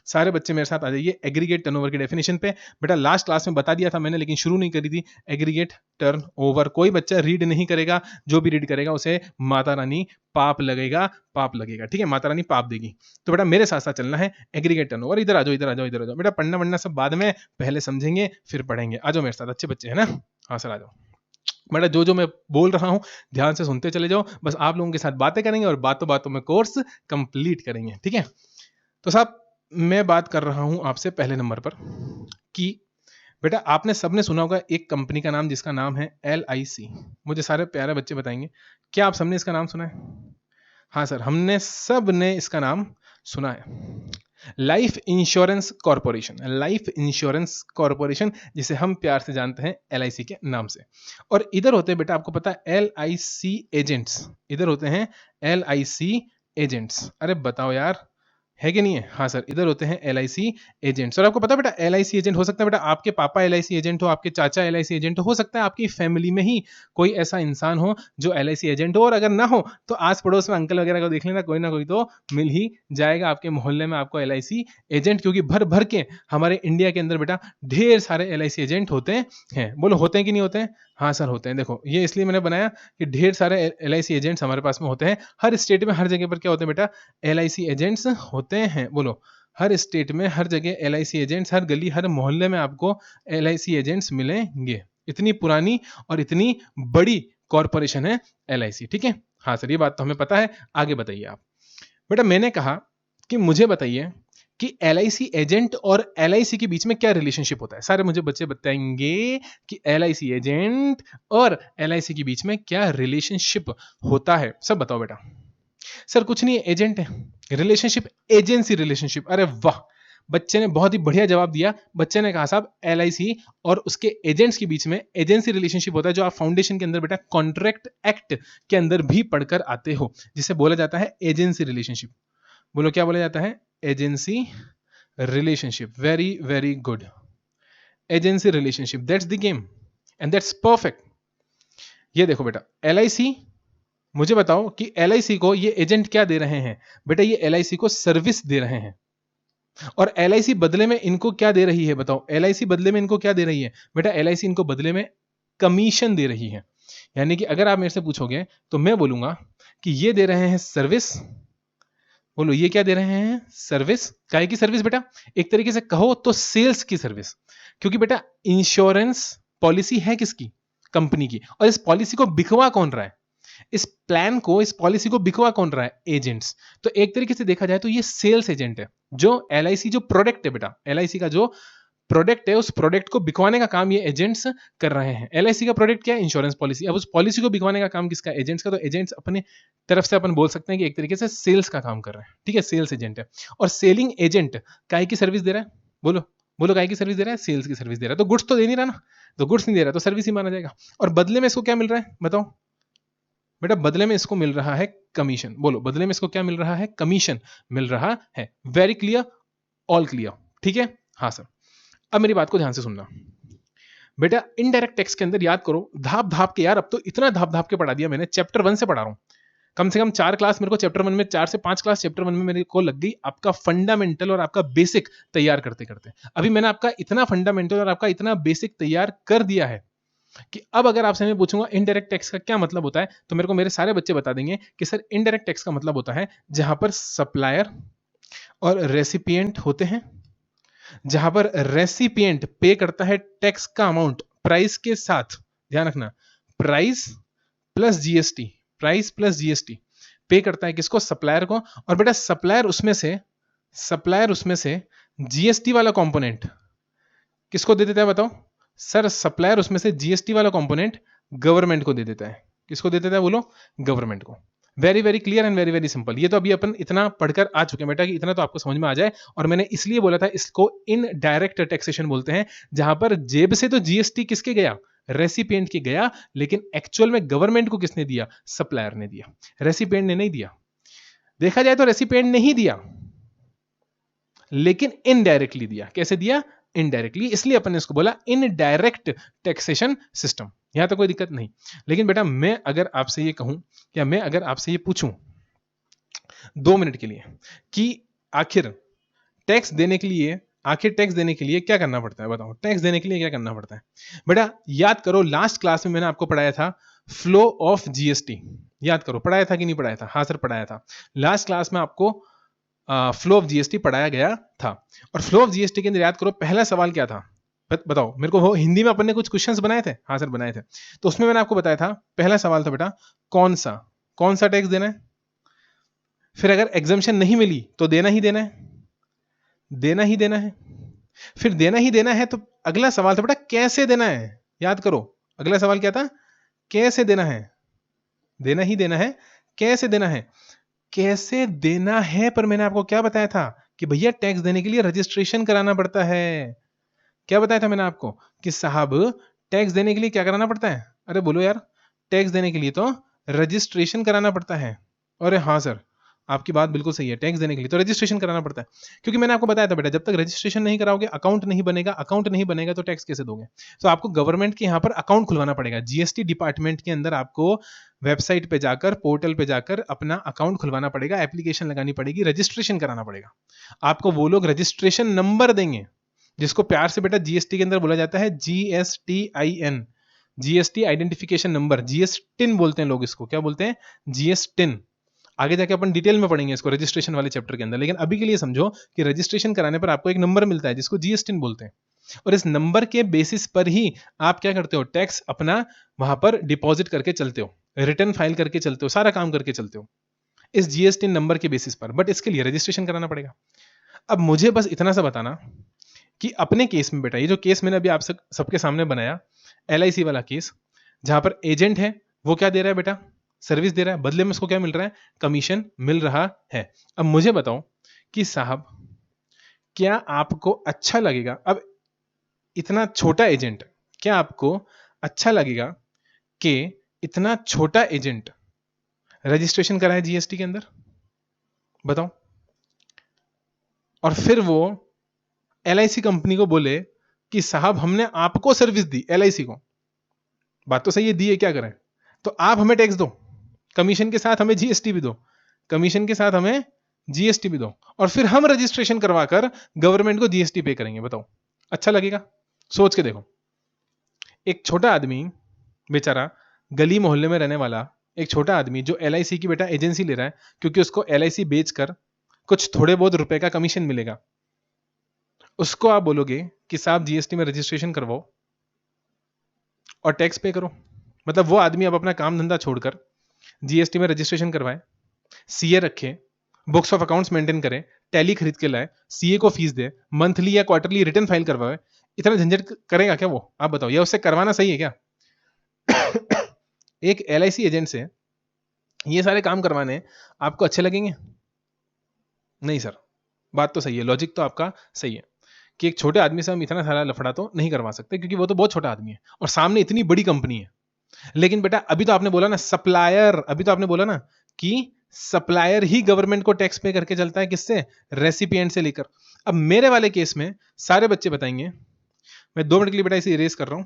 सारे बच्चे मेरे साथ आ जाइए एग्रीगेट टर्नओवर की डेफिनेशन पे। बेटा लास्ट क्लास में बता दिया था मैंने, लेकिन शुरू नहीं करी थी। एग्रीगेट टर्नओवर, कोई बच्चा रीड नहीं करेगा, जो भी रीड करेगा उसे माता रानी पाप लगेगा, पाप लगेगा, ठीक है, माता रानी पाप देगी। तो बेटा मेरे साथ साथ चलना है। एग्रीगेट टर्नओवर, इधर आ जाओ, इधर आ जाओ, इधर आ जाओ। बेटा पढ़ना वढ़ना सब बाद में, पहले समझेंगे फिर पढ़ेंगे। आ जाओ मेरे साथ, अच्छे बच्चे हैं ना, हाँ सर आ जाओ। बेटा जो जो मैं बोल रहा हूं ध्यान से सुनते चले जाओ, बस आप लोगों के साथ बातें करेंगे और बातों बातों में कोर्स कंप्लीट करेंगे, ठीक है। तो साहब मैं बात कर रहा हूं आपसे पहले नंबर पर कि बेटा आपने सबने सुना होगा एक कंपनी का नाम जिसका नाम है LIC। मुझे सारे प्यारे बच्चे बताएंगे, क्या आप सबने इसका नाम सुना है? हाँ सर, हमने सब ने इसका नाम सुना है। Life insurance corporation, life insurance corporation, जिसे हम प्यार से जानते हैं LIC के नाम से। और इधर होते हैं बेटा, आपको पता है LIC एजेंट्स, इधर होते हैं LIC एजेंट्स। अरे बताओ यार, है कि नहीं है? हाँ सर, इधर होते हैं LIC एजेंट्स। और आपको पता है बेटा LIC एजेंट हो सकता है बेटा आपके पापा LIC एजेंट हो, आपके चाचा LIC एजेंट हो सकता है आपकी फैमिली में ही कोई ऐसा इंसान हो जो LIC एजेंट हो, और अगर ना हो तो आस पड़ोस में अंकल वगैरह को देख लेना, कोई ना कोई तो मिल ही जाएगा आपके मोहल्ले में आपको LIC एजेंट, क्योंकि भर भर के हमारे इंडिया के अंदर बेटा ढेर सारे LIC एजेंट होते हैं। बोलो होते हैं कि नहीं होते हैं? हाँ सर होते हैं। देखो ये इसलिए मैंने बनाया कि ढेर सारे LIC एजेंट्स हमारे पास में होते हैं। हर स्टेट में हर जगह पर क्या होते हैं बेटा, LIC एजेंट्स होते हैं। बोलो हर स्टेट में हर जगह LIC एजेंट्स, हर गली हर मोहल्ले में आपको LIC एजेंट्स मिलेंगे। इतनी पुरानी और इतनी बड़ी कॉरपोरेशन है LIC, ठीक है। हाँ सर ये बात तो हमें पता है। आगे बताइए आप। बेटा मैंने कहा कि मुझे बताइए कि LIC एजेंट और LIC के बीच में क्या रिलेशनशिप होता है। सारे मुझे बच्चे बताएंगे कि LIC एजेंट और LIC के बीच में क्या रिलेशनशिप होता है। सब बताओ बेटा। सर कुछ नहीं है, एजेंट है, रिलेशनशिप एजेंसी रिलेशनशिप। अरे वाह, बच्चे ने बहुत ही बढ़िया जवाब दिया। बच्चे ने कहा साहब LIC और उसके एजेंट्स के बीच में एजेंसी रिलेशनशिप होता है, जो आप फाउंडेशन के अंदर बेटा कॉन्ट्रैक्ट एक्ट के अंदर भी पढ़कर आते हो, जिसे बोला जाता है एजेंसी रिलेशनशिप। बोलो क्या बोला जाता है? Agency relationship. Very very good, agency relationship, that's the game and that's perfect. ये देखो बेटा LIC, मुझे बताओ कि LIC को ये एजेंट क्या दे रहे हैं? बेटा ये LIC को सर्विस दे रहे हैं। और LIC बदले में इनको क्या दे रही है? बताओ LIC बदले में इनको क्या दे रही है? बेटा LIC इनको बदले में कमीशन दे रही है। यानी कि अगर आप मेरे से पूछोगे तो मैं बोलूंगा कि ये दे रहे हैं सर्विस। बोलो ये क्या दे रहे हैं? सर्विस। काय की सर्विस बेटा? एक तरीके से कहो तो सेल्स की सर्विस। क्योंकि बेटा इंश्योरेंस पॉलिसी है किसकी? कंपनी की। और इस पॉलिसी को बिकवा कौन रहा है? इस प्लान को, इस पॉलिसी को बिकवा कौन रहा है? एजेंट्स। तो एक तरीके से देखा जाए तो ये सेल्स एजेंट है। जो LIC जो प्रोडक्ट है बेटा, LIC का जो प्रोडक्ट है, उस प्रोडक्ट को बिकवाने का काम ये एजेंट्स कर रहे हैं। LIC का प्रोडक्ट क्या है? Insurance policy. अब उस पॉलिसी को बिकवाने का काम किसका? एजेंट्स का। तो एजेंट्स अपने तरफ से अपन बोल सकते हैं कि एक तरीके से सेल्स का काम कर रहे हैं, ठीक है, सेल्स एजेंट है। और सेलिंग एजेंट काय की सर्विस दे रहा है? बोलो बोलो काय की सर्विस दे रहा है? सेल्स की सर्विस दे रहा है। तो गुड्स तो दे नहीं रहा ना, तो गुड्स नहीं दे रहा तो सर्विस ही माना जाएगा। और बदले में इसको क्या मिल रहा है बताओ? बेटा बदले में इसको मिल रहा है कमीशन। बोलो बदले में इसको क्या मिल रहा है? कमीशन मिल रहा है। वेरी क्लियर, ऑल क्लियर, ठीक है। हाँ सर, अब मेरी बात को ध्यान से सुनना बेटा। इनडायरेक्ट टैक्स के अंदर याद करो, धाप धाप के, यार अब तो इतना धाप धाप के पढ़ा दिया मैंने, चैप्टर 1 से पढ़ा रहा हूं। कम से कम 4 क्लास मेरे को चैप्टर 1 में, 4 से 5 क्लास चैप्टर 1 में मेरे को लग गई आपका फंडामेंटल और आपका बेसिक तैयार करते करते। अभी मैंने आपका इतना फंडामेंटल और आपका इतना बेसिक तैयार कर दिया है कि अब अगर आपसे मैं पूछूंगा इनडायरेक्ट टैक्स का क्या मतलब होता है, तो मेरे को मेरे सारे बच्चे बता देंगे कि सर इनडायरेक्ट टैक्स का मतलब होता है जहां पर सप्लायर और रेसिपिएंट होते हैं, जहां पर रेसिपिएंट पे करता है टैक्स का अमाउंट प्राइस के साथ। ध्यान रखना, price plus GST, price plus GST पे करता है किसको? सप्लायर को। और बेटा सप्लायर उसमें से GST वाला कंपोनेंट किसको दे देता है बताओ? सर सप्लायर उसमें से GST वाला कंपोनेंट गवर्नमेंट को दे देता है। किसको दे देता है? बोलो गवर्नमेंट को। Very very clear and very very simple. ये तो अभी अपन इतना पढ़कर आ चुके हैं बेटा कि इतना तो आपको समझ में आ जाए। और मैंने इसलिए बोला था इसको इनडायरेक्ट टैक्सेशन बोलते हैं, जहां पर जेब से तो GST किसके गया? रेसिपिएंट के गया, लेकिन एक्चुअल में गवर्नमेंट को किसने दिया? सप्लायर ने दिया, रेसिपिएंट ने नहीं दिया। देखा जाए तो रेसिपिएंट ने ही दिया, लेकिन इनडायरेक्टली दिया। कैसे दिया? इनडायरेक्टली। इसलिए अपन ने इसको बोला इनडायरेक्ट टैक्सेशन सिस्टम। यहां तो कोई दिक्कत नहीं। लेकिन बेटा मैं अगर आपसे ये कहूं, या मैं अगर आपसे ये पूछूं 2 मिनट के लिए कि आखिर टैक्स देने के लिए, आखिर टैक्स देने के लिए क्या करना पड़ता है बताओ, टैक्स देने के लिए क्या करना पड़ता है बेटा? याद करो लास्ट क्लास में मैंने आपको पढ़ाया था फ्लो ऑफ जीएसटी। याद करो, पढ़ाया था कि नहीं पढ़ाया था? हाँ सर पढ़ाया था। लास्ट क्लास में आपको फ्लो ऑफ जीएसटी पढ़ाया गया था। और फ्लो ऑफ जीएसटी के अंदर याद करो पहला सवाल क्या था, बताओ मेरे को। वो हिंदी में अपन ने कुछ क्वेश्चंस बनाए थे, हाँ सर बनाए थे। तो उसमें मैंने आपको बताया था पहला सवाल था बेटा कौन सा टैक्स देना है। फिर अगर एग्जम्पशन नहीं मिली तो देना ही देना है, देना ही देना है। फिर देना ही देना है तो अगला सवाल था बेटा कैसे देना है। याद करो अगला सवाल क्या था, कैसे देना है। देना ही देना है, कैसे देना है। कैसे देना है पर मैंने आपको क्या बताया था कि भैया टैक्स देने के लिए रजिस्ट्रेशन कराना पड़ता है। क्या बताया था मैंने आपको कि साहब टैक्स देने के लिए क्या कराना पड़ता है? अरे बोलो यार, टैक्स देने के लिए तो रजिस्ट्रेशन कराना पड़ता है। अरे हाँ सर आपकी बात बिल्कुल सही है, टैक्स देने के लिए तो रजिस्ट्रेशन कराना पड़ता है। क्योंकि मैंने आपको बताया था बेटा जब तक रजिस्ट्रेशन नहीं कराओगे अकाउंट नहीं बनेगा, अकाउंट नहीं बनेगा तो टैक्स कैसे दोगे? तो आपको गवर्नमेंट के यहाँ पर अकाउंट खुलवाना पड़ेगा। जीएसटी डिपार्टमेंट के अंदर आपको वेबसाइट पे जाकर, पोर्टल पे जाकर अपना अकाउंट खुलवाना पड़ेगा, एप्लीकेशन लगानी पड़ेगी, रजिस्ट्रेशन कराना पड़ेगा। आपको वो लोग रजिस्ट्रेशन नंबर देंगे जिसको प्यार से बेटा जीएसटी के अंदर बोला जाता है GSTIN, जीएसटी आइडेंटिफिकेशन नंबर, जीएसटिन बोलते हैं लोग इसको। क्या बोलते हैं? जीएसटिन। आगे जाके अपन डिटेल में पढ़ेंगे इसको रजिस्ट्रेशन वाले चैप्टर के अंदर, लेकिन अभी के लिए समझो कि रजिस्ट्रेशन कराने पर आपको एक नंबर मिलता है जिसको जीएसटिन बोलते हैं। और इस नंबर के बेसिस पर ही आप क्या करते हो, टैक्स अपना वहां पर डिपॉजिट करके चलते हो, रिटर्न फाइल करके चलते हो, सारा काम करके चलते हो इस जीएसटिन नंबर के बेसिस पर। बट इसके लिए रजिस्ट्रेशन कराना पड़ेगा। अब मुझे बस इतना सा बताना कि अपने केस में बेटा, ये जो केस मैंने अभी आप सबके सामने बनाया LIC वाला केस, जहां पर एजेंट है वो क्या दे रहा है बेटा, सर्विस दे रहा है, बदले में उसको क्या मिल रहा है, कमीशन मिल रहा है। अब मुझे बताओ कि साहब क्या आपको अच्छा लगेगा, अब इतना छोटा एजेंट, क्या आपको अच्छा लगेगा कि इतना छोटा एजेंट रजिस्ट्रेशन कराए जीएसटी के अंदर? बताओ। और फिर वो LIC कंपनी को बोले कि साहब हमने आपको सर्विस दी, LIC को, बात तो सही है, दी है, क्या करें, तो आप हमें टैक्स दो, कमीशन के साथ हमें जीएसटी भी दो, कमीशन के साथ हमें जीएसटी भी दो, और फिर हम रजिस्ट्रेशन करवाकर गवर्नमेंट को जीएसटी पे करेंगे। बताओ अच्छा लगेगा? सोच के देखो। एक छोटा आदमी बेचारा, गली मोहल्ले में रहने वाला एक छोटा आदमी जो LIC की बेटा एजेंसी ले रहा है, क्योंकि उसको LIC बेचकर कुछ थोड़े बहुत रुपए का कमीशन मिलेगा, उसको आप बोलोगे कि साहब जीएसटी में रजिस्ट्रेशन करवाओ और टैक्स पे करो। मतलब वो आदमी अब अपना काम धंधा छोड़कर जीएसटी में रजिस्ट्रेशन करवाए, सीए रखे, बुक्स ऑफ अकाउंट्स मेंटेन करे, टैली खरीद के लाए, सीए को फीस दे, मंथली या क्वार्टरली रिटर्न फाइल करवाए, इतना झंझट करेगा क्या वो? आप बताओ, या उससे करवाना सही है क्या? एक LIC एजेंट से ये सारे काम करवाने आपको अच्छे लगेंगे? नहीं सर, बात तो सही है, लॉजिक तो आपका सही है कि एक छोटे आदमी से हम इतना सारा लफड़ा तो नहीं करवा सकते, क्योंकि वो तो बहुत छोटा आदमी है और सामने इतनी बड़ी कंपनी है। लेकिन बेटा अभी तो आपने बोला ना सप्लायर, अभी तो आपने बोला ना कि सप्लायर ही गवर्नमेंट को टैक्स पे करके चलता है, किससे? रेसिपिएंट से लेकर। अब मेरे वाले केस में सारे बच्चे बताएंगे, मैं 2 मिनट के लिए बेटा इसे इरेज कर रहा हूं।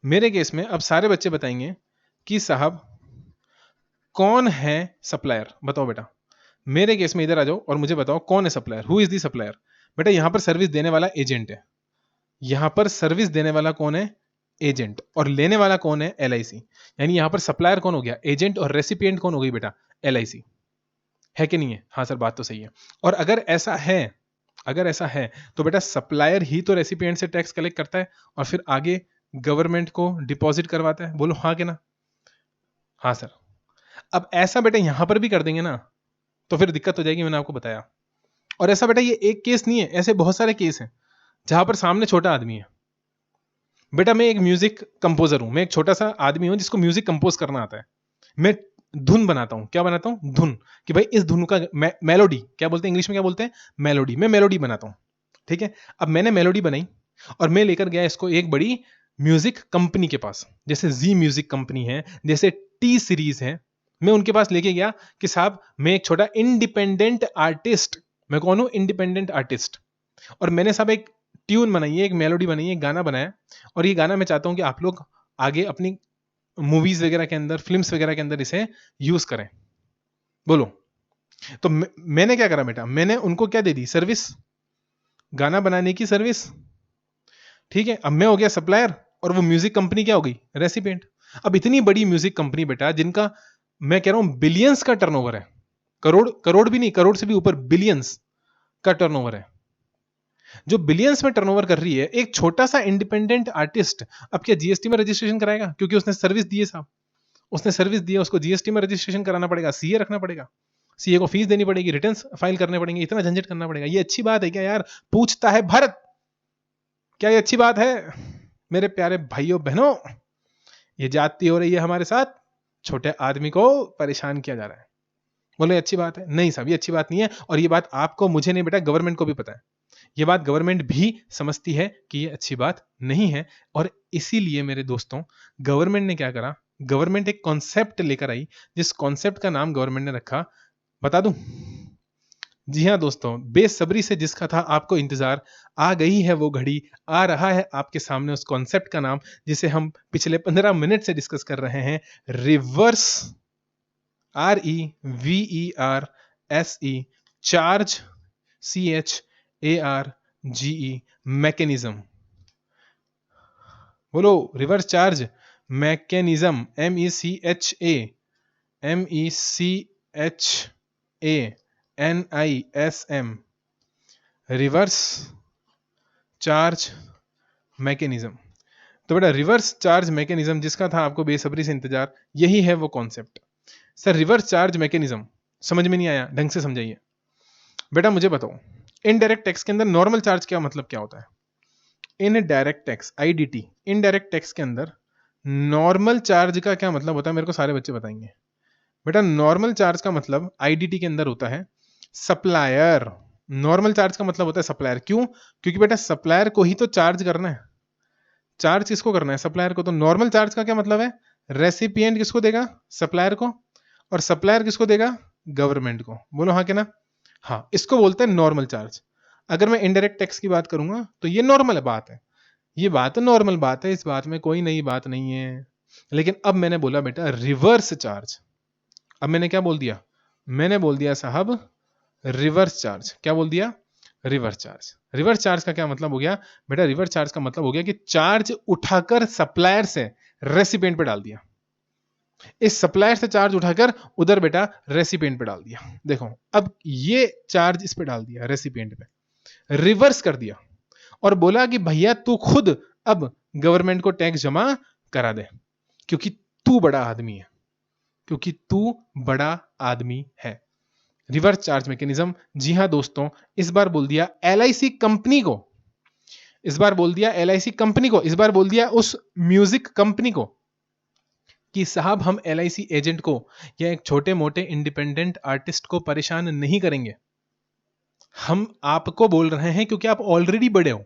मेरे केस में अब सारे बच्चे बताएंगे कि साहब कौन है सप्लायर? बताओ बेटा, मेरे केस में इधर आ जाओ और मुझे बताओ कौन है supplier, who is the supplier? बेटा यहां पर सर्विस देने वाला एजेंट है, यहां पर सर्विस देने वाला कौन है? एजेंट। और लेने वाला कौन है? LIC। यानी यहां पर सप्लायर कौन हो गया? एजेंट। और रेसिपिएंट कौन हो गई बेटा? LIC। है कि नहीं है? हाँ सर बात तो सही है। और अगर ऐसा है, अगर ऐसा है तो बेटा सप्लायर ही तो रेसिपिएंट से टैक्स कलेक्ट करता है और फिर आगे गवर्नमेंट को डिपॉजिट करवाता है। बोलो हाँ कि ना? हाँ सर। अब ऐसा बेटा यहां पर भी कर देंगे ना तो फिर दिक्कत हो जाएगी, मैंने आपको बताया। और ऐसा बेटा ये एक केस नहीं है, ऐसे बहुत सारे केस हैं जहां पर सामने छोटा आदमी है। बेटा मैं एक म्यूजिक कंपोजर हूं, मैं एक छोटा सा आदमी हूं जिसको म्यूजिक कंपोज करना आता है। मैं धुन बनाता हूं। क्या बनाता हूं? धुन। कि भाई इस धुन का मेलोडी, क्या बोलते हैं इंग्लिश में, क्या बोलते हैं? मेलोडी। मैं मेलोडी बनाता हूं, ठीक है। अब मैंने मेलोडी बनाई और मैं लेकर गया इसको एक बड़ी म्यूजिक कंपनी के पास, जैसे जी म्यूजिक कंपनी है, जैसे टी सीरीज है। मैं उनके पास लेके गया कि साहब मैं एक छोटा इंडिपेंडेंट आर्टिस्ट, मैं कौन हूं? Independent artist. और मैंने साहब एक ट्यून बनाई है, एक मेलोडी बनाई है, एक गाना बनाया, और ये गाना मैं चाहता हूं कि आप लोग आगे अपनी मूवीज वगैरह के अंदर, फिल्म्स वगैरह के अंदर इसे यूज करें। बोलो तो मैंने क्या करा बेटा, मैंने उनको क्या दे दी, सर्विस, गाना बनाने की सर्विस, ठीक है। अब मैं हो गया सप्लायर और वो म्यूजिक कंपनी क्या हो गई, रेसिपिएंट। अब इतनी बड़ी म्यूजिक कंपनी बेटा, जिनका मैं कह रहा हूं बिलियंस का टर्नओवर है, करोड़, करोड़ भी नहीं, करोड़ से भी ऊपर बिलियंस का टर्नओवर है, जो बिलियंस में टर्नओवर कर रही है, एक छोटा सा इंडिपेंडेंट आर्टिस्ट अब क्या जीएसटी में रजिस्ट्रेशन कराएगा? क्योंकि उसने सर्विस दी है साहब, उसने सर्विस दी है, उसको जीएसटी में रजिस्ट्रेशन कराना पड़ेगा, सीए रखना पड़ेगा, सीए को फीस देनी पड़ेगी, रिटर्न्स फाइल करने पड़ेंगे, इतना झंझट करना पड़ेगा। ये अच्छी बात है क्या यार? पूछता है भारत, क्या ये अच्छी बात है? मेरे प्यारे भाइयों बहनों, ये जाति हो रही है हमारे साथ, छोटे आदमी को परेशान किया जा रहा है। बोले अच्छी बात है? नहीं साहब, ये अच्छी बात नहीं है। और ये बात आपको, मुझे नहीं बेटा, गवर्नमेंट को भी पता है। ये बात गवर्नमेंट भी समझती है कि ये अच्छी बात नहीं है। और इसीलिए मेरे दोस्तों, गवर्नमेंट ने क्या करा, गवर्नमेंट एक कॉन्सेप्ट लेकर आई, जिस कॉन्सेप्ट का नाम गवर्नमेंट ने रखा, बता दूं? जी हाँ दोस्तों, बेसब्री से जिसका था आपको इंतजार, आ गई है वो घड़ी, आ रहा है आपके सामने उस कॉन्सेप्ट का नाम, जिसे हम पिछले 15 मिनट से डिस्कस कर रहे हैं, reverse, REVERSE, charge, CHARGE, mechanism. बोलो, reverse charge mechanism, MECHANISM, reverse charge mechanism. तो बेटा रिवर्स चार्ज मैकेनिज्म जिसका था आपको बेसब्री से इंतजार, यही है वो concept. Sir reverse charge mechanism समझ में नहीं आया, ढंग से समझाइए। बेटा मुझे बताओ, इनडायरेक्ट टैक्स के अंदर नॉर्मल चार्ज क्या मतलब क्या होता है? Indirect tax, IDT, indirect tax के अंदर नॉर्मल चार्ज का क्या मतलब होता है? मेरे को सारे बच्चे बताएंगे। बेटा नॉर्मल चार्ज का मतलब IDT के अंदर होता है सप्लायर। नॉर्मल चार्ज का मतलब होता है सप्लायर। क्यों? क्योंकि बेटा सप्लायर को ही तो चार्ज करना है। चार्ज किसको करना है? सप्लायर को। तो नॉर्मल चार्ज का क्या मतलब है? रेसिपिएंट किसको देगा? सप्लायर को। और सप्लायर किसको देगा? गवर्नमेंट को। बोलो हाँ के ना? हाँ, इसको बोलते हैं नॉर्मल चार्ज। अगर मैं इनडायरेक्ट टैक्स की बात करूंगा तो ये नॉर्मल बात है, ये बात नॉर्मल बात है, इस बात में कोई नई बात नहीं है। लेकिन अब मैंने बोला बेटा रिवर्स चार्ज। अब मैंने क्या बोल दिया? मैंने बोल दिया साहब रिवर्स चार्ज। क्या बोल दिया? Reverse charge. रिवर्स चार्ज का क्या मतलब हो गया? बेटा रिवर्स चार्ज का मतलब हो गया कि चार्ज उठाकर सप्लायर से रेसिपिएंट पे डाल दिया, इस सप्लायर से चार्ज उठाकर उधर बेटा रेसिपिएंट पे डाल दिया। देखो अब ये चार्ज इस पे डाल दिया, रेसिपिएंट पे, रिवर्स कर दिया और बोला कि भैया तू खुद अब गवर्नमेंट को टैक्स जमा करा दे, क्योंकि तू बड़ा आदमी है, क्योंकि तू बड़ा आदमी है। Reverse charge mechanism. जी हां दोस्तों, इस बार बोल दिया LIC कंपनी को, इस बार बोल दिया LIC कंपनी को, इस बार बोल दिया उस म्यूजिक कंपनी को कि साहब हम LIC एजेंट को या एक छोटे मोटे इंडिपेंडेंट आर्टिस्ट को परेशान नहीं करेंगे। हम आपको बोल रहे हैं क्योंकि आप ऑलरेडी बड़े हो,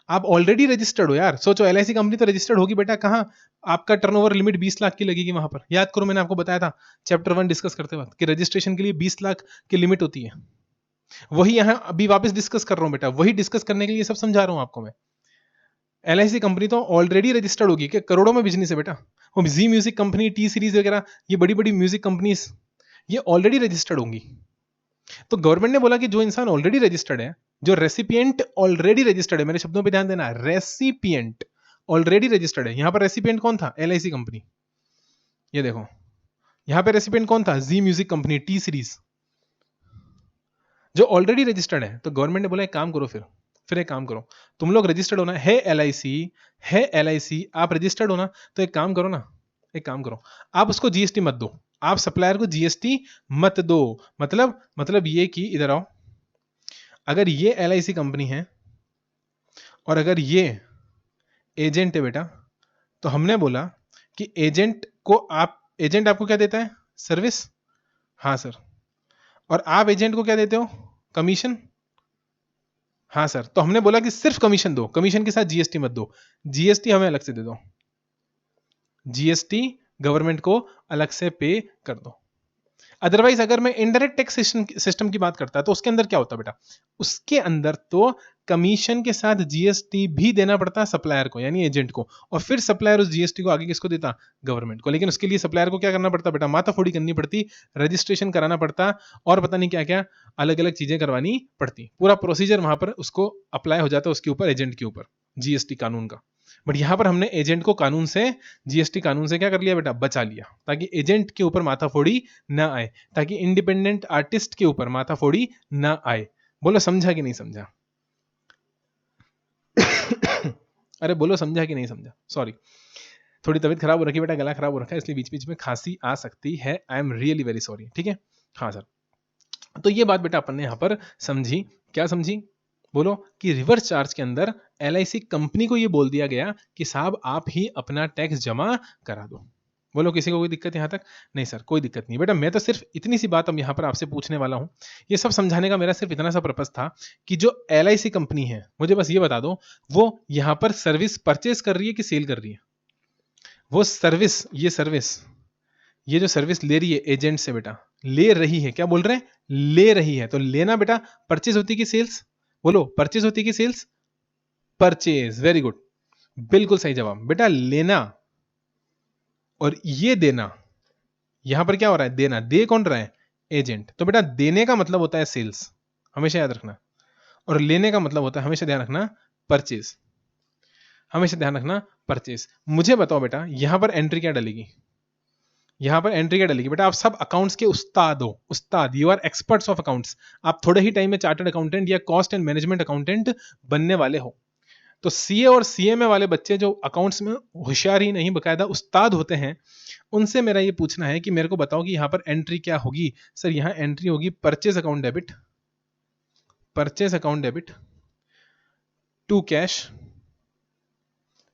आप ऑलरेडी रजिस्टर्ड हो यार। सोचो LIC कंपनी तो रजिस्टर्ड होगी बेटा, कहां आपका टर्नओवर लिमिट 20 लाख की लगेगी वहां पर। याद करो मैंने आपको बताया था चैप्टर 1 डिस्कस करते वक्त कि रजिस्ट्रेशन के लिए 20 लाख की लिमिट होती है। वही यहां अभी वापस डिस्कस कर रहा हूं बेटा, वही डिस्कस करने के लिए सब समझा रहा हूं आपको मैं। LIC कंपनी तो ऑलरेडी रजिस्टर्ड होगी, कि करोड़ों में बिजनेस है बेटा। वो जी म्यूजिक कंपनी, T सीरीज वगैरह, ये बड़ी बड़ी म्यूजिक कंपनीज, ये ऑलरेडी रजिस्टर्ड होंगी। तो गवर्नमेंट ने बोला कि जो इंसान ऑलरेडी रजिस्टर्ड है, जो रेसिपिएंट ऑलरेडी रजिस्टर्ड है, मेरे शब्दों पे ध्यान देना, रेसिपिएंट ऑलरेडी रजिस्टर्ड है। यहां पर रेसिपिएंट कौन था? LIC company. ये देखो यहां पे रेसिपिएंट कौन था? जी म्यूजिक कंपनी, T सीरीज, जो ऑलरेडी रजिस्टर्ड है। तो गवर्नमेंट ने बोला एक काम करो, फिर एक काम करो, तुम लोग रजिस्टर्ड होना है LIC, है LIC, आप रजिस्टर्ड होना, तो एक काम करो ना, एक काम करो, आप उसको GST मत दो, आप सप्लायर को GST मत दो। मतलब ये कि इधर आओ, अगर ये LIC कंपनी है और अगर ये एजेंट है बेटा, तो हमने बोला कि एजेंट आपको क्या देता है? सर्विस। हाँ सर। और आप एजेंट को क्या देते हो? कमीशन। हाँ सर। तो हमने बोला कि सिर्फ कमीशन दो, कमीशन के साथ GST मत दो, GST हमें अलग से दे दो, GST गवर्नमेंट को अलग से पे कर दो। अदरवाइज अगर मैं इनडायरेक्ट टैक्स सिस्टम की बात करता तो उसके अंदर क्या होता बेटा? उसके अंदर तो कमीशन के साथ जीएसटी भी देना पड़ता है सप्लायर को यानी एजेंट को, और फिर सप्लायर उस जीएसटी को आगे किसको देता, गवर्नमेंट को। लेकिन उसके लिए सप्लायर को क्या करना पड़ता बेटा, माथाफोड़ी करनी पड़ती, रजिस्ट्रेशन कराना पड़ता और पता नहीं क्या क्या अलग अलग चीजें करवानी पड़ती। पूरा प्रोसीजर वहां पर उसको अप्लाई हो जाता है उसके ऊपर, एजेंट के ऊपर, जीएसटी कानून का। बट यहां पर हमने एजेंट को कानून से, जीएसटी कानून से क्या कर लिया बेटा, बचा लिया, ताकि एजेंट के ऊपर माथाफोड़ी ना आए, ताकि इंडिपेंडेंट आर्टिस्ट के ऊपर माथाफोड़ी ना आए। बोलो समझा कि नहीं समझा? अरे बोलो समझा कि नहीं समझा? सॉरी, थोड़ी तबीयत खराब हो रखी है बेटा, गला खराब हो रखा है, इसलिए बीच बीच में खांसी आ सकती है। I am really very sorry. ठीक है, हाँ सर। तो ये बात बेटा अपन ने यहां पर समझी। क्या समझी? बोलो कि रिवर्स चार्ज के अंदर एलआईसी कंपनी को ये बोल दिया गया कि साहब आप ही अपना टैक्स जमा करा दो। बोलो किसी को कोई दिक्कत यहां तक? नहीं सर, कोई दिक्कत नहीं बेटा। मैं तो सिर्फ इतनी सी बात अब यहां पर आपसे पूछने वाला हूं। ये सब समझाने का मेरा सिर्फ इतना सा पर्पस था कि जो एलआईसी कंपनी है, मुझे बस ये बता दो, वो यहां पर सर्विस परचेज कर रही है कि सेल कर रही है? वो सर्विस, ये जो सर्विस ले रही है एजेंट से बेटा, ले रही है, क्या बोल रहे हैं, ले रही है। तो लेना बेटा परचेज होती कि सेल्स? बोलो परचेज होती कि सेल्स? परचेज, वेरी गुड, बिल्कुल सही जवाब बेटा, लेना। और ये देना, यहां पर क्या हो रहा है, देना। दे कौन रहा है, एजेंट। तो बेटा देने का मतलब होता है सेल्स, हमेशा याद रखना, और लेने का मतलब होता है, हमेशा ध्यान रखना, परचेज। हमेशा ध्यान रखना परचेज। मुझे बताओ बेटा यहां पर एंट्री क्या डलेगी, यहां पर एंट्री क्या डलेगी बेटा? आप सब अकाउंट्स के उस्ताद हो, उस्ताद, you are experts of accounts. आप थोड़े ही टाइम में चार्टर्ड अकाउंटेंट या कॉस्ट एंड मैनेजमेंट अकाउंटेंट बनने वाले हो। तो सीए और सीएमए वाले बच्चे जो अकाउंट्स में होशियार ही नहीं बकायदा उस्ताद होते हैं, उनसे मेरा ये पूछना है कि मेरे को बताओ कि यहां पर एंट्री क्या होगी। सर यहां एंट्री होगी purchase account debit, purchase account debit to cash,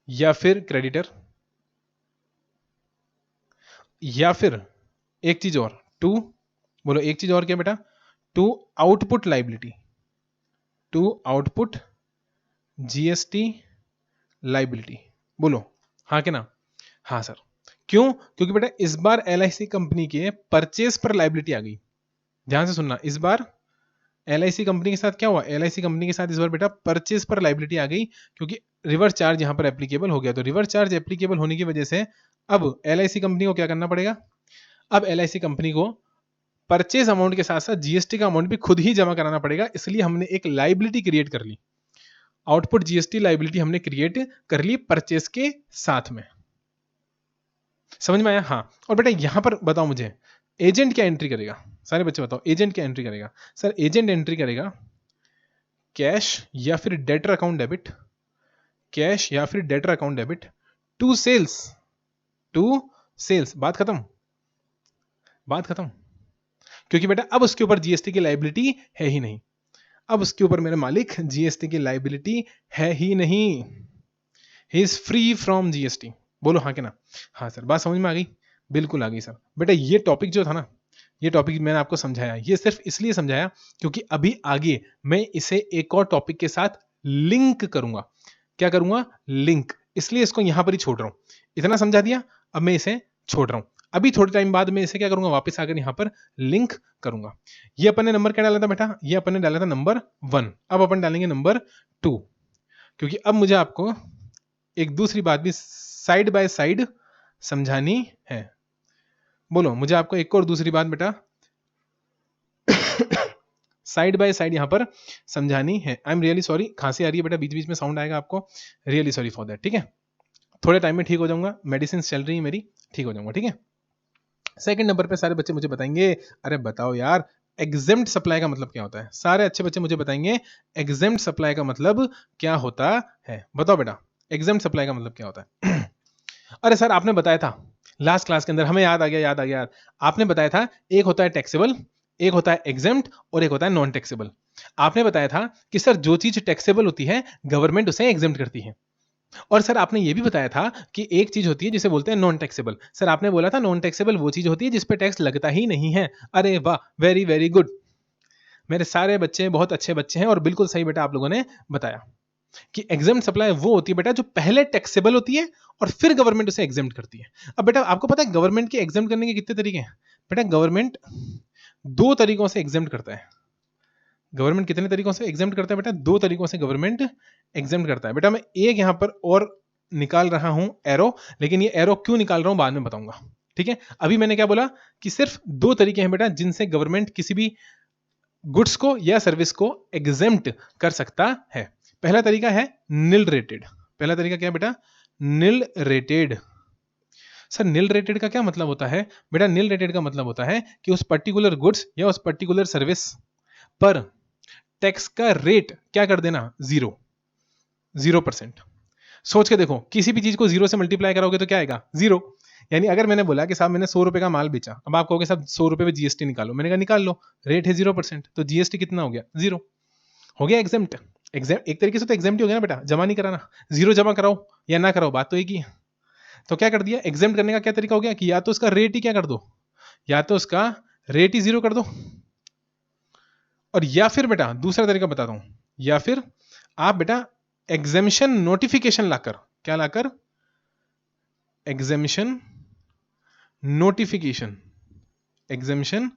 या फिर क्रेडिटर, या फिर एक चीज और, टू, बोलो एक चीज और क्या बेटा, to output liability, to output GST liability. बोलो हाँ के ना? हाँ सर। क्यों? क्योंकि बेटा इस बार एलआईसी कंपनी के परचेज पर लाइबिलिटी आ गई। ध्यान से सुनना, इस बार एलआईसी कंपनी के साथ क्या हुआ, एलआईसी कंपनी के साथ इस बार बेटा परचेज पर लाइबिलिटी आ गई, क्योंकि रिवर्स चार्ज यहां पर एप्लीकेबल हो गया। तो रिवर्स चार्ज एप्लीकेबल होने की वजह से अब एलआईसी कंपनी को क्या करना पड़ेगा, अब एलआईसी कंपनी को परचेज अमाउंट के साथ साथ जीएसटी का अमाउंट भी खुद ही जमा कराना पड़ेगा। इसलिए हमने एक लाइबिलिटी क्रिएट कर ली, आउटपुट जीएसटी लाइबिलिटी हमने क्रिएट कर ली परचेज के साथ में। समझ में आया? हाँ। और बेटा यहां पर बताओ मुझे, एजेंट क्या एंट्री करेगा? सारे बच्चे बताओ एजेंट क्या एंट्री करेगा? सर एजेंट एंट्री करेगा कैश या फिर डेटर अकाउंट डेबिट, कैश या फिर debtor account debit to sales, to sales. बात खत्म, बात खत्म। क्योंकि बेटा अब उसके ऊपर जीएसटी की लाइबिलिटी है ही नहीं, अब उसके ऊपर मेरे मालिक जीएसटी की लाइबिलिटी है ही नहीं, he is free from GST. बोलो हाँ के ना? हाँ सर। बात समझ में आ गई? बिल्कुल आ गई सर। बेटा ये टॉपिक जो था ना, ये टॉपिक मैंने आपको समझाया, ये सिर्फ इसलिए समझाया क्योंकि अभी आगे मैं इसे एक और टॉपिक के साथ लिंक करूंगा। क्या करूंगा? लिंक। इसलिए इसको यहां पर ही छोड़ रहा हूं। इतना समझा दिया, अब मैं इसे छोड़ रहा हूं। अभी थोड़े टाइम बाद मैं इसे क्या करूंगा, वापस आकर यहां पर लिंक करूंगा। ये अपन ने नंबर क्या डाला था बेटा? ये अपन ने डाला था नंबर 1। अब अपन डालेंगे नंबर 2, क्योंकि अब मुझे आपको एक दूसरी बात भी साइड बाय साइड समझानी है। बोलो मुझे आपको एक और दूसरी बात बेटा साइड बाय साइड यहां पर समझानी है। आई एम रियली सॉरी, खांसी आ रही है बेटा, बीच बीच में साउंड आएगा आपको, रियली सॉरी फॉर दैट। ठीक है, थोड़े टाइम में ठीक हो जाऊंगा, मेडिसिन चल रही है मेरी, ठीक हो जाऊंगा। ठीक है। सेकंड नंबर पे सारे बच्चे मुझे बताएंगे, अरे बताओ यार एग्जेम्प्ट सप्लाई का मतलब क्या होता है? सारे अच्छे बच्चे मुझे बताएंगे एग्जेम्प्ट सप्लाई का मतलब क्या होता है। बताओ बेटा एग्जेम्प्ट सप्लाई का मतलब क्या होता है? अरे सर आपने बताया था लास्ट क्लास के अंदर, हमें याद आ गया, याद आ गया यार। आपने बताया था एक होता है टैक्सेबल, एक होता है एग्जेम्प्ट, और एक होता है नॉन टैक्सेबल। आपने बताया था कि सर जो चीज टैक्सेबल होती है गवर्नमेंट उसे एग्जेम्प्ट करती है। और सर आपने ये भी बताया था कि एक चीज होती है जिसे बोलते हैं नॉन टैक्सेबल। सर आपने बोला था नॉन टैक्सेबल वो चीज होती है जिस पे टैक्स लगता ही नहीं है। अरे वाह, वेरी वेरी गुड, मेरे सारे बच्चे बहुत अच्छे बच्चे हैं, और बिल्कुल सही बेटा आप लोगों ने बताया कि एग्जेम्प्ट सप्लाई वो होती है बेटा जो पहले टैक्सेबल होती है और फिर गवर्नमेंट उसे एग्जेम्प्ट करती है। अब बेटा आपको पता है गवर्नमेंट के एग्जेम्प्ट करने के कितने तरीके हैं? बेटा गवर्नमेंट 2 तरीकों से एग्जेम्प्ट करता है, गवर्नमेंट कितने तरीकों से एग्जेम्प्ट करता है बेटा? 2 तरीकों से गवर्नमेंट एग्जेम्प्ट करता है बेटा। मैं एक यहां पर और निकाल रहा हूं एरो, लेकिन ये एरो क्यों निकाल रहा हूं बाद में बताऊंगा, ठीक है? अभी मैंने क्या बोला कि सिर्फ 2 तरीके हैं बेटा जिनसे गवर्नमेंट किसी भी गुड्स को या सर्विस को एग्जेम्प्ट कर सकता है। पहला तरीका है निल रेटेड। पहला तरीका क्या है बेटा? निल रेटेड। सर निल रेटेड का क्या मतलब होता है बेटा? निल रेटेड का मतलब होता है कि उस पर्टिकुलर गुड्स या उस पर्टिकुलर सर्विस पर टैक्स का रेट क्या कर देना? 0%। सोच के देखो, किसी भी चीज को 0 से मल्टीप्लाई करोगे तो क्या आएगा? 0। यानी अगर मैंने बोला कि साहब मैंने 100 रुपए का माल बेचा, अब आप कहोगे साहब 100 रुपए पे जीएसटी निकालो, मैंने कहा निकाल लो, रेट है 0%, तो जीएसटी कितना हो गया? 0 हो गया। एग्जेम्प्ट। एग्जेम्प्ट एक तरीके से तो एग्जेम्प्ट ही हो गया ना बेटा, जमा नहीं कराना। 0 जमा कराओ या ना कराओ, बात तो एक ही है। तो क्या कर दिया? एग्जेम्प्ट करने का क्या तरीका हो गया कि या तो उसका रेट ही क्या कर दो, या तो उसका रेट ही 0 कर दो, और या फिर बेटा दूसरा तरीका बताता हूं, या फिर आप बेटा एग्जेम्पशन नोटिफिकेशन लाकर, क्या लाकर? Exemption notification. एग्जेम्पशन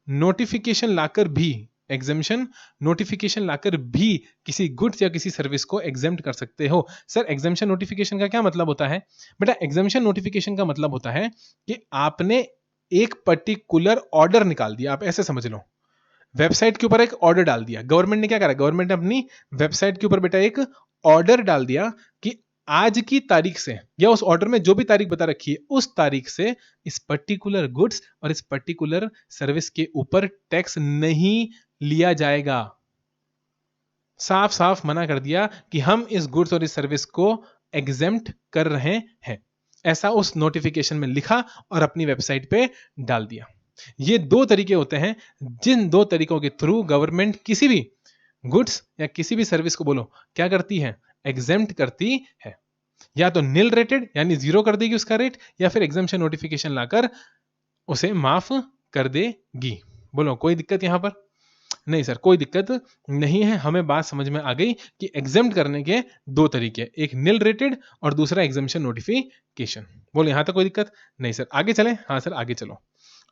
नोटिफिकेशन लाकर भी, एग्जेम्पशन नोटिफिकेशन लाकर भी किसी गुड्स या किसी सर्विस को एग्जेम्प्ट कर सकते हो। सर एग्जेम्पशन नोटिफिकेशन का क्या मतलब होता है बेटा? एग्जेम्पशन नोटिफिकेशन का मतलब होता है कि आपने एक पर्टिकुलर ऑर्डर निकाल दिया, आप ऐसे समझ लो, वेबसाइट के ऊपर एक ऑर्डर डाल दिया। गवर्नमेंट ने क्या करा? गवर्नमेंट ने अपनी वेबसाइट के ऊपर बेटा एक ऑर्डर डाल दिया कि आज की तारीख से, या उस ऑर्डर में जो भी तारीख बता रखी है उस तारीख से इस पर्टिकुलर गुड्स और इस पर्टिकुलर सर्विस के ऊपर टैक्स नहीं लिया जाएगा। साफ साफ मना कर दिया कि हम इस गुड्स और इस सर्विस को एग्जेम्प्ट कर रहे हैं, ऐसा उस नोटिफिकेशन में लिखा और अपनी वेबसाइट पे डाल दिया। ये 2 तरीके होते हैं जिन 2 तरीकों के थ्रू गवर्नमेंट किसी भी गुड्स या किसी भी सर्विस को बोलो क्या करती है? एग्जेम्प्ट करती है। या तो निल रेटेड यानी 0 कर देगी उसका रेट, या फिर एग्जेम्पशन नोटिफिकेशन लाकर उसे माफ कर देगी। बोलो कोई दिक्कत यहां पर? नहीं सर कोई दिक्कत नहीं है, हमें बात समझ में आ गई कि एग्जेम्प्ट करने के 2 तरीके, एक निल रेटेड और दूसरा एग्जेम्पशन नोटिफिकेशन। बोलो यहां तक कोई दिक्कत नहीं? सर आगे चलें? हाँ सर आगे चलो।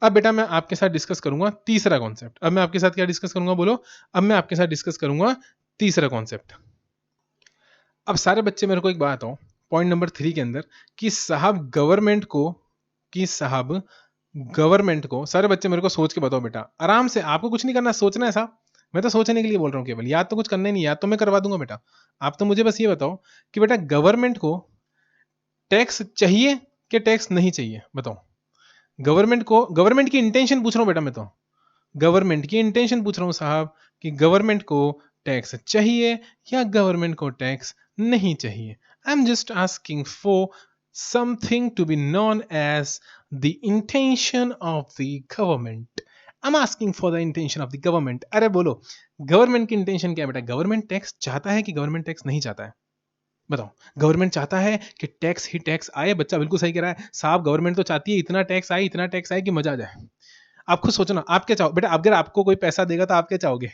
अब बेटा मैं आपके साथ डिस्कस करूंगा तीसरा कॉन्सेप्ट। अब मैं आपके साथ क्या डिस्कस करूंगा? बोलो। अब मैं आपके साथ डिस्कस करूंगा तीसरा कॉन्सेप्ट। अब सारे बच्चे मेरे को एक बात हो, पॉइंट नंबर 3 के अंदर, कि साहब गवर्नमेंट को, कि साहब गवर्नमेंट को, सारे बच्चे मेरे को सोच के बताओ बेटा, आराम से, आपको कुछ नहीं करना, सोचना है साहब, मैं तो सोचने के लिए बोल रहा हूँ केवल, याद तो कुछ करना ही नहीं, याद तो मैं करवा दूंगा बेटा। आप तो मुझे बस ये बताओ कि बेटा गवर्नमेंट को टैक्स चाहिए कि टैक्स नहीं चाहिए? बताओ। गवर्नमेंट को, गवर्नमेंट की इंटेंशन पूछ रहा हूँ बेटा मैं तो, गवर्नमेंट की इंटेंशन पूछ रहा हूँ साहब कि गवर्नमेंट को टैक्स चाहिए या गवर्नमेंट को टैक्स नहीं चाहिए। I am just asking for something to be known as the intention of the government. I am asking for the intention of the government. अरे बोलो गवर्नमेंट की इंटेंशन क्या है बेटा? गवर्नमेंट टैक्स चाहता है कि गवर्नमेंट टैक्स नहीं चाहता है? बताओ। गवर्नमेंट चाहता है कि टैक्स ही टैक्स आए। बच्चा बिल्कुल सही कह रहा है साहब, गवर्नमेंट तो चाहती है इतना टैक्स आए, इतना टैक्स आए कि मजा आ जाए। आप खुद सोचना, आप क्या चाहो बेटा? अगर आपको कोई पैसा देगा तो आप क्या चाहोगे?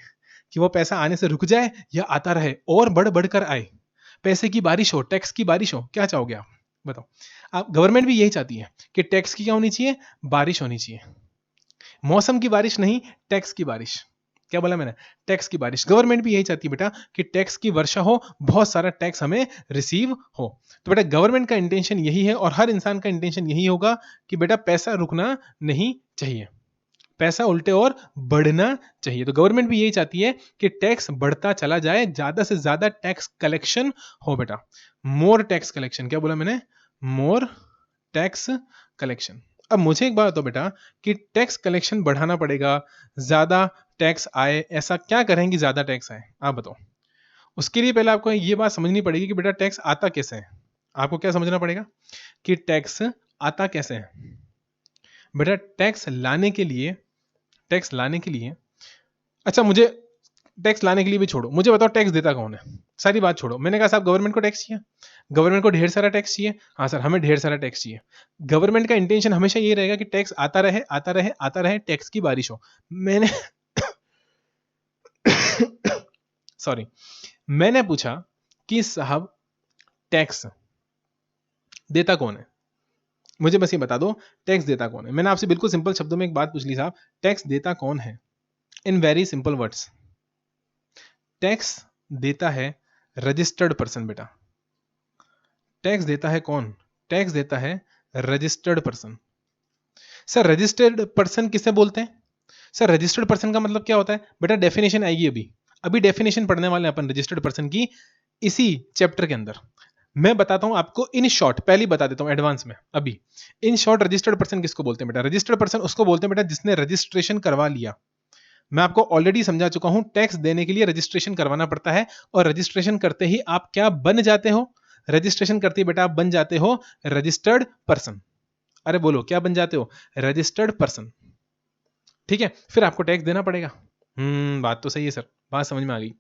कि वो पैसा आने से रुक जाए या आता रहे और बढ़ बढ़कर आए, पैसे की बारिश हो, टैक्स की बारिश हो, क्या चाहोगे आप? बताओ। आप, गवर्नमेंट भी यही चाहती है कि टैक्स की क्या होनी चाहिए? बारिश होनी चाहिए। मौसम की बारिश नहीं, टैक्स की बारिश। क्या बोला मैंने? टैक्स की बारिश। गवर्नमेंट भी यही चाहती है बेटा कि टैक्स की वर्षा हो, बहुत सारा टैक्स हमें रिसीव हो। तो बेटा गवर्नमेंट का इंटेंशन यही है और हर इंसान का इंटेंशन यही होगा कि बेटा पैसा रुकना नहीं चाहिए, पैसा उल्टे और बढ़ना चाहिए। तो गवर्नमेंट भी यही चाहती है कि टैक्स बढ़ता चला जाए, ज्यादा से ज्यादा टैक्स कलेक्शन हो बेटा। More tax collection. क्या बोला मैंने? More tax collection. अब मुझे एक बात बताओ बेटा कि टैक्स कलेक्शन बढ़ाना पड़ेगा, ज्यादा टैक्स आए, ऐसा क्या करें कि ज्यादा टैक्स आए? आप बताओ। उसके लिए पहले आपको ये बात समझनी पड़ेगी कि बेटा टैक्स आता कैसे है। आपको क्या समझना पड़ेगा कि टैक्स आता कैसे है। बेटा टैक्स लाने के लिए, टैक्स लाने के लिए, अच्छा मुझे टैक्स लाने के लिए भी छोड़ो, मुझे बताओ टैक्स देता कौन है? सारी बात छोड़ो। मैंने कहा साहब गवर्नमेंट को टैक्स चाहिए, गवर्नमेंट को ढेर सारा टैक्स चाहिए। हाँ सर हमें ढेर सारा टैक्स चाहिए। गवर्नमेंट का इंटेंशन हमेशा ये रहेगा कि टैक्स आता रहे, आता रहे, आता रहे, टैक्स की बारिश हो। मैंने सॉरी, मैंने पूछा कि साहब टैक्स देता कौन है? मुझे बस ये बता दो टैक्स देता कौन है। मैंने आपसे बिल्कुल सिंपल शब्दों में एक बात पूछ ली साहब, टैक्स देता कौन है? In very simple words. Tax देता है रजिस्टर्ड पर्सन बेटा। टैक्स देता है कौन? टैक्स देता है registered person. Sir registered person किसे बोलते हैं? सर रजिस्टर्ड पर्सन का मतलब क्या होता है बेटा? डेफिनेशन आएगी अभी, अभी डेफिनेशन पढ़ने वाले हैं अपन रजिस्टर्ड पर्सन की इसी चैप्टर के अंदर। मैं बताता हूं आपको इन शॉर्ट, पहले बता देता हूं एडवांस में अभी। इन शॉर्ट रजिस्टर्ड पर्सन किसको बोलते हैं बेटा? रजिस्टर्ड पर्सन उसको बोलते हैं बेटा जिसने रजिस्ट्रेशन करवा लिया। मैं आपको ऑलरेडी समझा चुका हूं, टैक्स देने के लिए रजिस्ट्रेशन करवाना पड़ता है, और रजिस्ट्रेशन करते ही आप क्या बन जाते हो? रजिस्ट्रेशन करते ही बेटा आप बन जाते हो रजिस्टर्ड पर्सन। अरे बोलो क्या बन जाते हो? Registered person. ठीक है, फिर आपको टैक्स देना पड़ेगा। बात तो सही है सर, बात समझ में आ गई।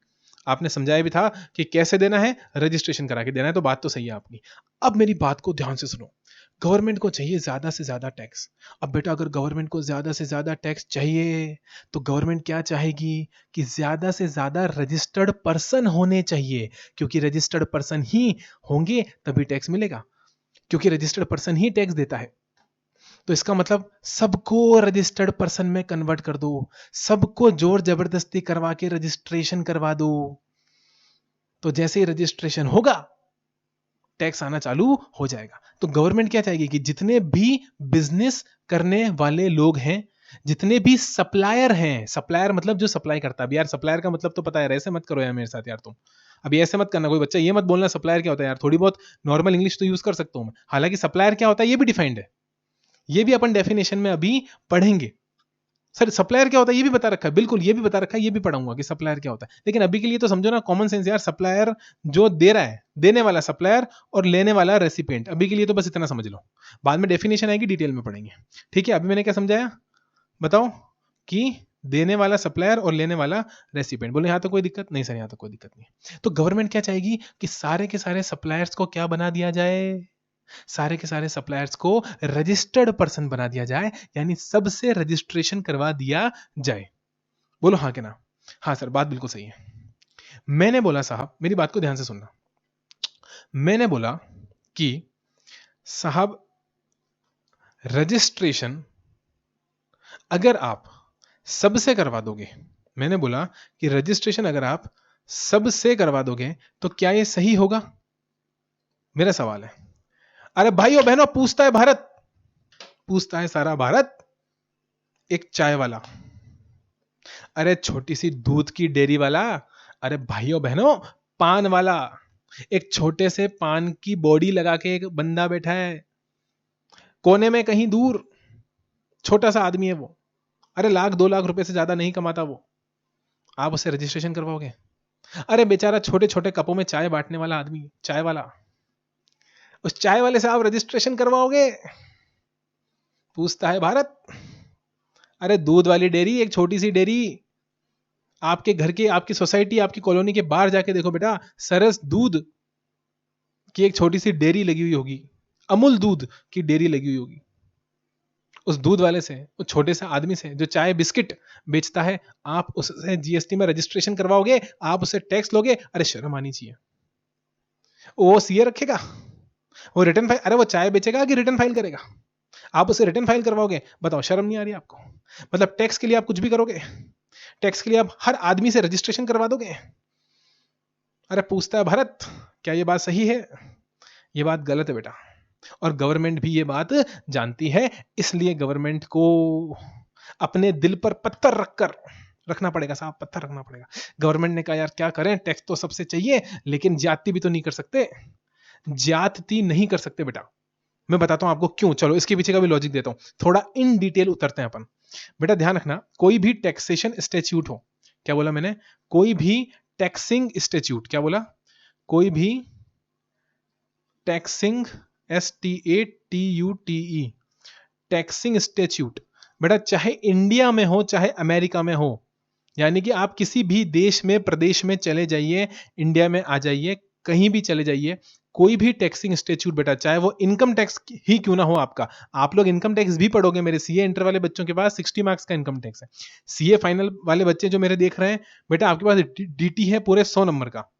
आपने समझाया भी था कि कैसे देना है, रजिस्ट्रेशन करा के देना है, तो बात तो सही है आपकी। अब मेरी बात को ध्यान से सुनो। गवर्नमेंट को चाहिए ज्यादा से ज्यादा टैक्स। अब बेटा अगर गवर्नमेंट को ज्यादा से ज्यादा टैक्स चाहिए तो गवर्नमेंट क्या चाहेगी कि ज्यादा से ज्यादा रजिस्टर्ड पर्सन होने चाहिए, क्योंकि रजिस्टर्ड पर्सन ही होंगे तभी टैक्स मिलेगा, क्योंकि रजिस्टर्ड पर्सन ही टैक्स देता है। तो इसका मतलब सबको रजिस्टर्ड पर्सन में कन्वर्ट कर दो, सबको जोर जबरदस्ती करवा के रजिस्ट्रेशन करवा दो। तो जैसे ही रजिस्ट्रेशन होगा टैक्स आना चालू हो जाएगा। तो गवर्नमेंट क्या चाहेगी कि जितने भी बिजनेस करने वाले लोग हैं, जितने भी सप्लायर हैं, सप्लायर मतलब जो सप्लाई करता है। अब यार सप्लायर का मतलब तो पता है, ऐसे मत करो यार मेरे साथ यार तुम। अभी ऐसे मत करना, कोई बच्चा ये मत बोलना सप्लायर क्या होता है यार, थोड़ी बहुत नॉर्मल इंग्लिश तो यूज कर सकता हूं मैं। हालांकि सप्लायर क्या होता है ये भी डिफाइंड है, ये भी अपन डेफिनेशन में अभी पढ़ेंगे। सर सप्लायर क्या होता है ये भी बता रखा है, बिल्कुल ये भी बता रखा है, ये भी पढ़ाऊंगा कि सप्लायर क्या होता है। लेकिन अभी के लिए तो समझो ना कॉमन सेंस यार, सप्लायर जो दे रहा है, देने वाला सप्लायर और लेने वाला रेसिपिएंट। अभी के लिए तो बस इतना समझ लो, बाद में डेफिनेशन आएगी डिटेल में पढ़ेंगे। ठीक है, अभी मैंने क्या समझाया बताओ? कि देने वाला सप्लायर और लेने वाला रेसिपिएंट। बोले यहां तो कोई दिक्कत नहीं? सर यहां तो कोई दिक्कत नहीं। तो गवर्नमेंट क्या चाहेगी कि सारे के सारे सप्लायर्स को क्या बना दिया जाए? सारे के सारे सप्लायर्स को रजिस्टर्ड पर्सन बना दिया जाए, यानी सबसे रजिस्ट्रेशन करवा दिया जाए। बोलो हाँ कि ना? हाँ सर बात बिल्कुल सही है। मैंने बोला साहब, मेरी बात को ध्यान से सुनना, मैंने बोला कि साहब रजिस्ट्रेशन अगर आप सबसे करवा दोगे, मैंने बोला कि रजिस्ट्रेशन अगर आप सबसे करवा दोगे तो क्या यह सही होगा? मेरा सवाल है। अरे भाइयों बहनों, पूछता है भारत, पूछता है सारा भारत। एक चाय वाला, अरे छोटी सी दूध की डेयरी वाला, अरे भाइयों बहनों पान वाला, एक छोटे से पान की बॉडी लगा के एक बंदा बैठा है कोने में कहीं दूर, छोटा सा आदमी है वो। अरे 1 लाख 2 लाख रुपए से ज्यादा नहीं कमाता वो। आप उसे रजिस्ट्रेशन करवाओगे? अरे बेचारा छोटे छोटे कपों में चाय बांटने वाला आदमी, चाय वाला, उस चाय वाले से आप रजिस्ट्रेशन करवाओगे? पूछता है भारत। अरे दूध वाली डेयरी, एक छोटी सी डेयरी, आपके घर के, आपकी सोसाइटी, आपकी कॉलोनी के बाहर जाके देखो बेटा, सरस दूध की एक छोटी सी डेयरी लगी हुई होगी, अमूल दूध की डेयरी लगी हुई होगी। उस दूध वाले से, उस छोटे से आदमी से जो चाय बिस्किट बेचता है, आप उससे जीएसटी में रजिस्ट्रेशन करवाओगे? आप उससे टैक्स लोगे? अरे शर्म आनी चाहिए। वो सीए रखेगा, वो रिटर्न फाइल, अरे वो चाय बेचेगा कि रिटर्न फाइल करेगा? आप उसे रिटर्न फाइल करवाओगे? बताओ शर्म नहीं आ रही आपको? मतलब टैक्स के लिए आप कुछ भी करोगे, टैक्स के लिए आप हर आदमी से रजिस्ट्रेशन करवा दोगे? अरे पूछता है भारत, क्या ये बात सही है? ये बात गलत है बेटा, और गवर्नमेंट भी ये बात जानती है, इसलिए गवर्नमेंट को अपने दिल पर पत्थर रखकर रखना पड़ेगा साहब, पत्थर रखना पड़ेगा। गवर्नमेंट ने कहा यार क्या करें, टैक्स तो सबसे चाहिए, लेकिन ज्यादती भी तो नहीं कर सकते, ज्यादती नहीं कर सकते बेटा। मैं बताता हूं आपको क्यों, चलो इसके पीछे का भी लॉजिक देता हूं, थोड़ा इन डिटेल उतरते हैं अपन। बेटा ध्यान रखना, कोई भी टैक्सेशन स्टैट्यूट हो, क्या बोला मैंने? कोई भी टैक्सिंग स्टैट्यूट, क्या बोला? कोई भी टैक्सिंग, STATUTE, टैक्सिंग स्टैट्यूट, बेटा चाहे इंडिया में हो चाहे अमेरिका में हो, यानी कि आप किसी भी देश में प्रदेश में चले जाइए, इंडिया में आ जाइए, कहीं भी चले जाइए, कोई भी टैक्सिंग स्टैट्यूट बेटा, चाहे वो इनकम टैक्स ही क्यों ना हो आपका, आप लोग इनकम टैक्स भी पढ़ोगे, मेरे सीए इंटर वाले बच्चों के पास 60 मार्क्स का इनकम टैक्स है। सीए फाइनल वाले बच्चे जो मेरे देख रहे हैं बेटा, आपके पास डीटी है पूरे 100 नंबर का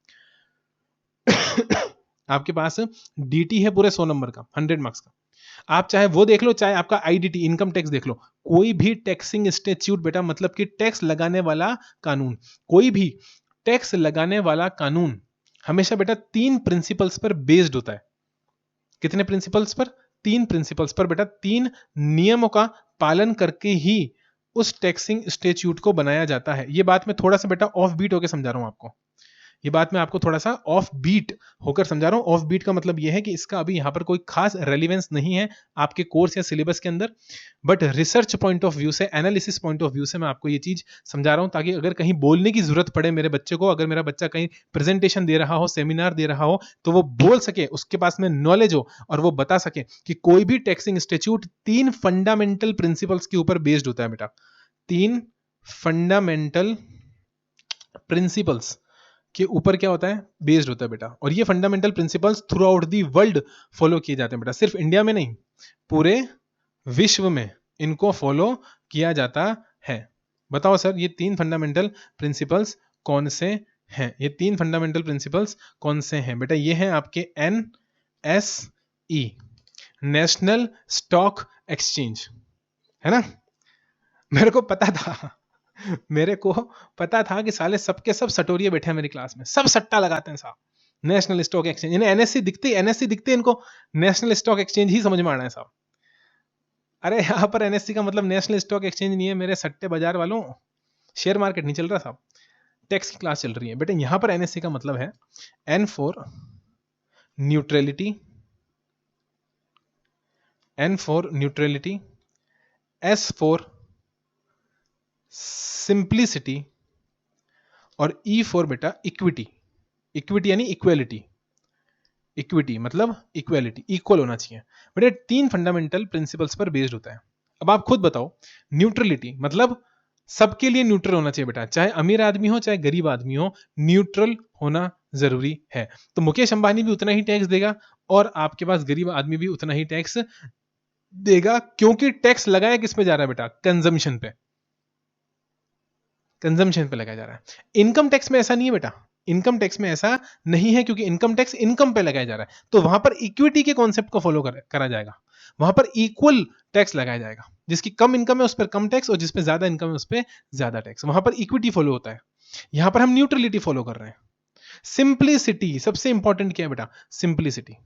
आपके पास डीटी है पूरे 100 नंबर का, 100 मार्क्स का। आप चाहे वो देख लो, चाहे आपका आईडीटी इनकम टैक्स देख लो, कोई भी टैक्सिंग स्टैट्यूट बेटा मतलब कि टैक्स लगाने वाला कानून, कोई भी टैक्स लगाने वाला कानून हमेशा बेटा 3 प्रिंसिपल्स पर बेस्ड होता है। कितने प्रिंसिपल्स पर? 3 प्रिंसिपल्स पर बेटा, 3 नियमों का पालन करके ही उस टैक्सिंग स्टैट्यूट को बनाया जाता है। ये बात मैं थोड़ा सा बेटा ऑफ बीट होकर समझा रहा हूं आपको। ये बात मैं आपको थोड़ा सा ऑफ बीट होकर समझा रहा हूं। ऑफ बीट का मतलब यह है कि इसका अभी यहां पर कोई खास रेलिवेंस नहीं है आपके कोर्स या सिलेबस के अंदर, but research point of view से, एनालिसिस पॉइंट ऑफ व्यू से मैं आपको ये चीज समझा रहा हूं, ताकि अगर कहीं बोलने की जरूरत पड़े मेरे बच्चे को, अगर मेरा बच्चा कहीं प्रेजेंटेशन दे रहा हो, सेमिनार दे रहा हो, तो वो बोल सके, उसके पास में नॉलेज हो और वो बता सके कि कोई भी टैक्सिंग इंस्टीट्यूट 3 फंडामेंटल प्रिंसिपल्स के ऊपर बेस्ड होता है बेटा। 3 फंडामेंटल प्रिंसिपल्स के ऊपर क्या होता है? बेस्ड होता है बेटा। और ये fundamental principles through out the world follow किए जाते हैं बेटा, सिर्फ इंडिया में नहीं, पूरे विश्व में इनको फॉलो किया जाता है। बताओ सर, ये 3 फंडामेंटल प्रिंसिपल्स कौन से हैं? ये 3 फंडामेंटल प्रिंसिपल्स कौन से हैं बेटा? ये हैं आपके NSE, नेशनल स्टॉक एक्सचेंज, है ना? मेरे को पता था मेरे को पता था कि साले सबके सब सटोरिये बैठे हैं मेरी क्लास में, सब सट्टा लगाते हैं साहब। नेशनल स्टॉक एक्सचेंज, इन्हें NSE दिखते इनको नेशनल स्टॉक एक्सचेंज ही समझ में आना है साहब। अरे यहां पर NSE का मतलब नेशनल स्टॉक एक्सचेंज नहीं है मेरे सट्टे बाजार वालों, शेयर मार्केट नहीं चल रहा साहब, टैक्स की क्लास चल रही है बेटा। यहां पर NSE का मतलब है N for neutrality, N for neutrality, S for simplicity और E फॉर बेटा इक्विटी। इक्विटी यानी इक्वेलिटी, इक्विटी मतलब इक्वेलिटी, इक्वल होना चाहिए बेटा। 3 फंडामेंटल प्रिंसिपल्स पर बेस्ड होता है। अब आप खुद बताओ, न्यूट्रलिटी मतलब सबके लिए न्यूट्रल होना चाहिए बेटा, चाहे अमीर आदमी हो चाहे गरीब आदमी हो, न्यूट्रल होना जरूरी है। तो मुकेश अंबानी भी उतना ही टैक्स देगा और आपके पास गरीब आदमी भी उतना ही टैक्स देगा, क्योंकि टैक्स लगाया किस पे जा रहा है बेटा? कंजम्पशन पे, कंजम्पशन पे लगाया जा रहा है। इनकम टैक्स में ऐसा नहीं है बेटा, इनकम टैक्स में ऐसा नहीं है, क्योंकि इनकम टैक्स इनकम पे लगाया जा रहा है। तो वहां पर इक्विटी के कॉन्सेप्ट को फॉलो करा जाएगा, वहां पर इक्वल टैक्स लगाया जाएगा। जिसकी कम इनकम है उस पर कम टैक्स और जिस पे ज्यादा इनकम है उस पर ज्यादा टैक्स। वहां पर इक्विटी फॉलो होता है, यहां पर हम न्यूट्रलिटी फॉलो कर रहे हैं। सिंप्लिसिटी, सबसे इंपॉर्टेंट क्या है बेटा? सिंप्लिसिटी,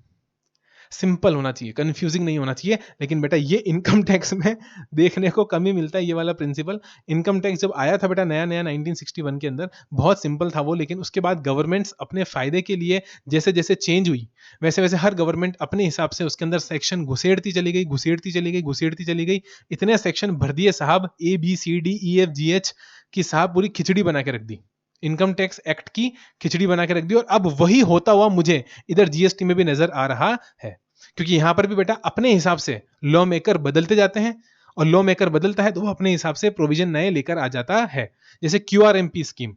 सिंपल होना चाहिए, कंफ्यूजिंग नहीं होना चाहिए। लेकिन बेटा ये इनकम टैक्स में देखने को कम ही मिलता है ये वाला प्रिंसिपल। इनकम टैक्स जब आया था बेटा नया नया 1961 के अंदर, बहुत सिंपल था वो, लेकिन उसके बाद गवर्नमेंट्स अपने फायदे के लिए जैसे जैसे चेंज हुई, वैसे वैसे हर गवर्नमेंट अपने हिसाब से उसके अंदर सेक्शन घुसेड़ती चली गई, घुसेड़ती चली गई, घुसेड़ती चली गई। इतने सेक्शन भर दिए साहब, ABCDEFGH की साहब पूरी खिचड़ी बना के रख दी, इनकम टैक्स एक्ट की खिचड़ी बना के रख दी। और अब वही होता हुआ मुझे इधर GST में भी नजर आ रहा है, क्योंकि यहां पर भी बेटा अपने हिसाब से लॉ मेकर बदलते जाते हैं, और लॉ मेकर बदलता है तो वो अपने हिसाब से प्रोविजन नए लेकर आ जाता है। जैसे QRMP स्कीम,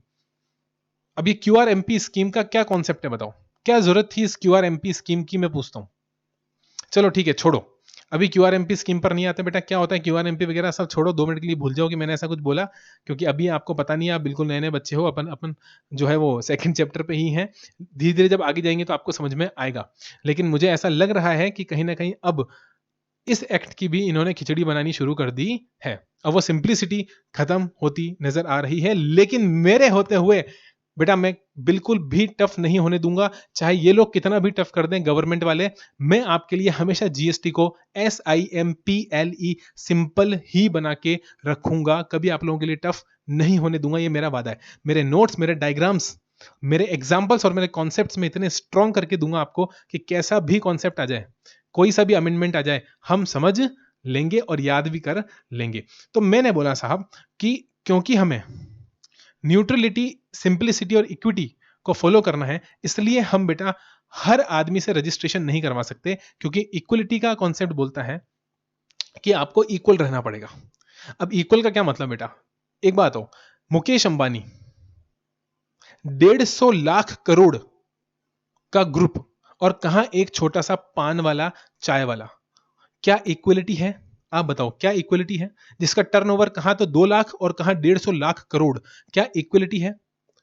अब ये QRMP स्कीम का क्या कॉन्सेप्ट है बताओ? क्या जरूरत थी इस QRMP स्कीम की, मैं पूछता हूं। चलो ठीक है, छोड़ो, अभी QRMP स्कीम पर नहीं आते बेटा। क्या होता है QRMP वगैरह सब छोड़ो, 2 मिनट के लिए भूल जाओ कि मैंने ऐसा कुछ बोला, क्योंकि अभी आपको पता नहीं है, आप बिल्कुल नए नए बच्चे हो, अपन अपन जो है वो सेकंड चैप्टर पे ही हैं। धीरे धीरे जब आगे जाएंगे तो आपको समझ में आएगा। लेकिन मुझे ऐसा लग रहा है कि कहीं ना कहीं अब इस एक्ट की भी इन्होंने खिचड़ी बनानी शुरू कर दी है। अब वो सिंप्लिसिटी खत्म होती नजर आ रही है, लेकिन मेरे होते हुए बेटा मैं बिल्कुल भी टफ नहीं होने दूंगा, चाहे ये लोग कितना भी टफ कर दें गवर्नमेंट वाले। मैं आपके लिए हमेशा GST को SIMPLE सिंपल ही बना के रखूंगा, कभी आप लोगों के लिए टफ नहीं होने दूंगा, ये मेरा वादा है। मेरे नोट्स, मेरे डायग्राम्स, मेरे एग्जाम्पल्स और मेरे कॉन्सेप्ट्स में इतने स्ट्रॉन्ग करके दूंगा आपको कि कैसा भी कॉन्सेप्ट आ जाए, कोई सा भी अमेंडमेंट आ जाए, हम समझ लेंगे और याद भी कर लेंगे। तो मैंने बोला साहब कि क्योंकि हमें न्यूट्रलिटी, सिंप्लिसिटी और इक्विटी को फॉलो करना है, इसलिए हम बेटा हर आदमी से रजिस्ट्रेशन नहीं करवा सकते, क्योंकि इक्वलिटी का कॉन्सेप्ट बोलता है कि आपको इक्वल रहना पड़ेगा। अब इक्वल का क्या मतलब बेटा? एक बात हो, मुकेश अंबानी 150 लाख करोड़ का ग्रुप और कहां एक छोटा सा पान वाला, चाय वाला, क्या इक्वलिटी है? आप बताओ, क्या इक्वलिटी है? जिसका टर्नओवर कहां तो 2 लाख और कहां 150 लाख करोड़, क्या इक्वलिटी है?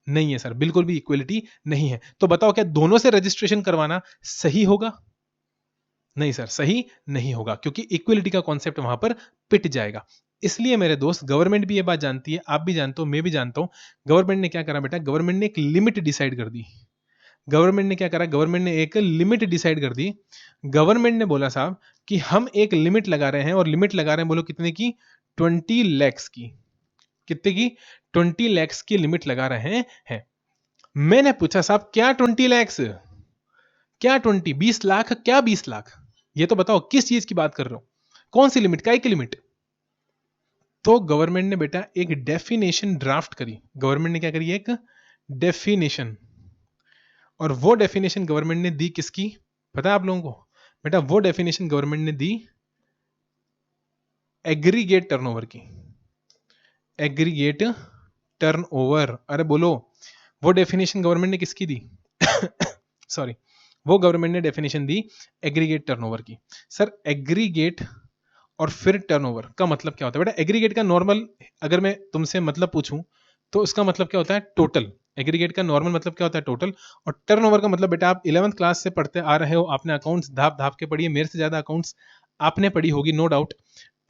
नहीं है सर, बिल्कुल भी इक्वलिटी नहीं है। तो बताओ, क्या दोनों से रजिस्ट्रेशन करवाना सही होगा? नहीं सर, सही नहीं होगा, क्योंकि इक्वलिटी का कॉन्सेप्ट वहां पर पिट जाएगा। इसलिए मेरे दोस्त गवर्नमेंट भी ये बात जानती है, आप भी जानते हो, मैं भी जानता हूं। गवर्नमेंट ने क्या करा बेटा, गवर्नमेंट ने एक लिमिट डिसाइड कर दी। गवर्नमेंट ने क्या करा, गवर्नमेंट ने एक लिमिट डिसाइड कर दी। गवर्नमेंट ने बोला साहब कि हम एक लिमिट लगा रहे हैं, और लिमिट लगा रहे हैं, बोलो कितने की, 20 लैक्स की। कितने की, 20 लैक्स की लिमिट लगा रहे हैं। मैंने पूछा साहब क्या 20 लैक्स, क्या 20 लाख, क्या 20 लाख, ये तो बताओ किस चीज की बात कर रहे हो, कौन सी लिमिट, क्या की लिमिट। तो गवर्नमेंट ने बेटा एक डेफिनेशन ड्राफ्ट करी। गवर्नमेंट ने क्या करी, एक डेफिनेशन। और वो डेफिनेशन गवर्नमेंट ने दी किसकी, पता है आप लोगों को बेटा, वो डेफिनेशन गवर्नमेंट ने दी एग्रीगेट टर्नओवर की। एग्रीगेट टर्नओवर, अरे बोलो, वो डेफिनेशन गवर्नमेंट ने किसकी दी सॉरी, वो गवर्नमेंट ने डेफिनेशन दी एग्रीगेट टर्नओवर की। सर एग्रीगेट और फिर टर्नओवर का मतलब क्या होता है बेटा। एग्रीगेट का नॉर्मल अगर मैं तुमसे मतलब पूछूं तो उसका मतलब क्या होता है, टोटल। एग्रीगेट का नॉर्मल मतलब क्या होता है, टोटल। और टर्नओवर का मतलब बेटा, आप 11th क्लास से पढ़ते आ रहे हो, आपने अकाउंट्स धाप धाप के पढ़ी है, मेरे से ज्यादा अकाउंट्स आपने पढ़ी होगी no doubt.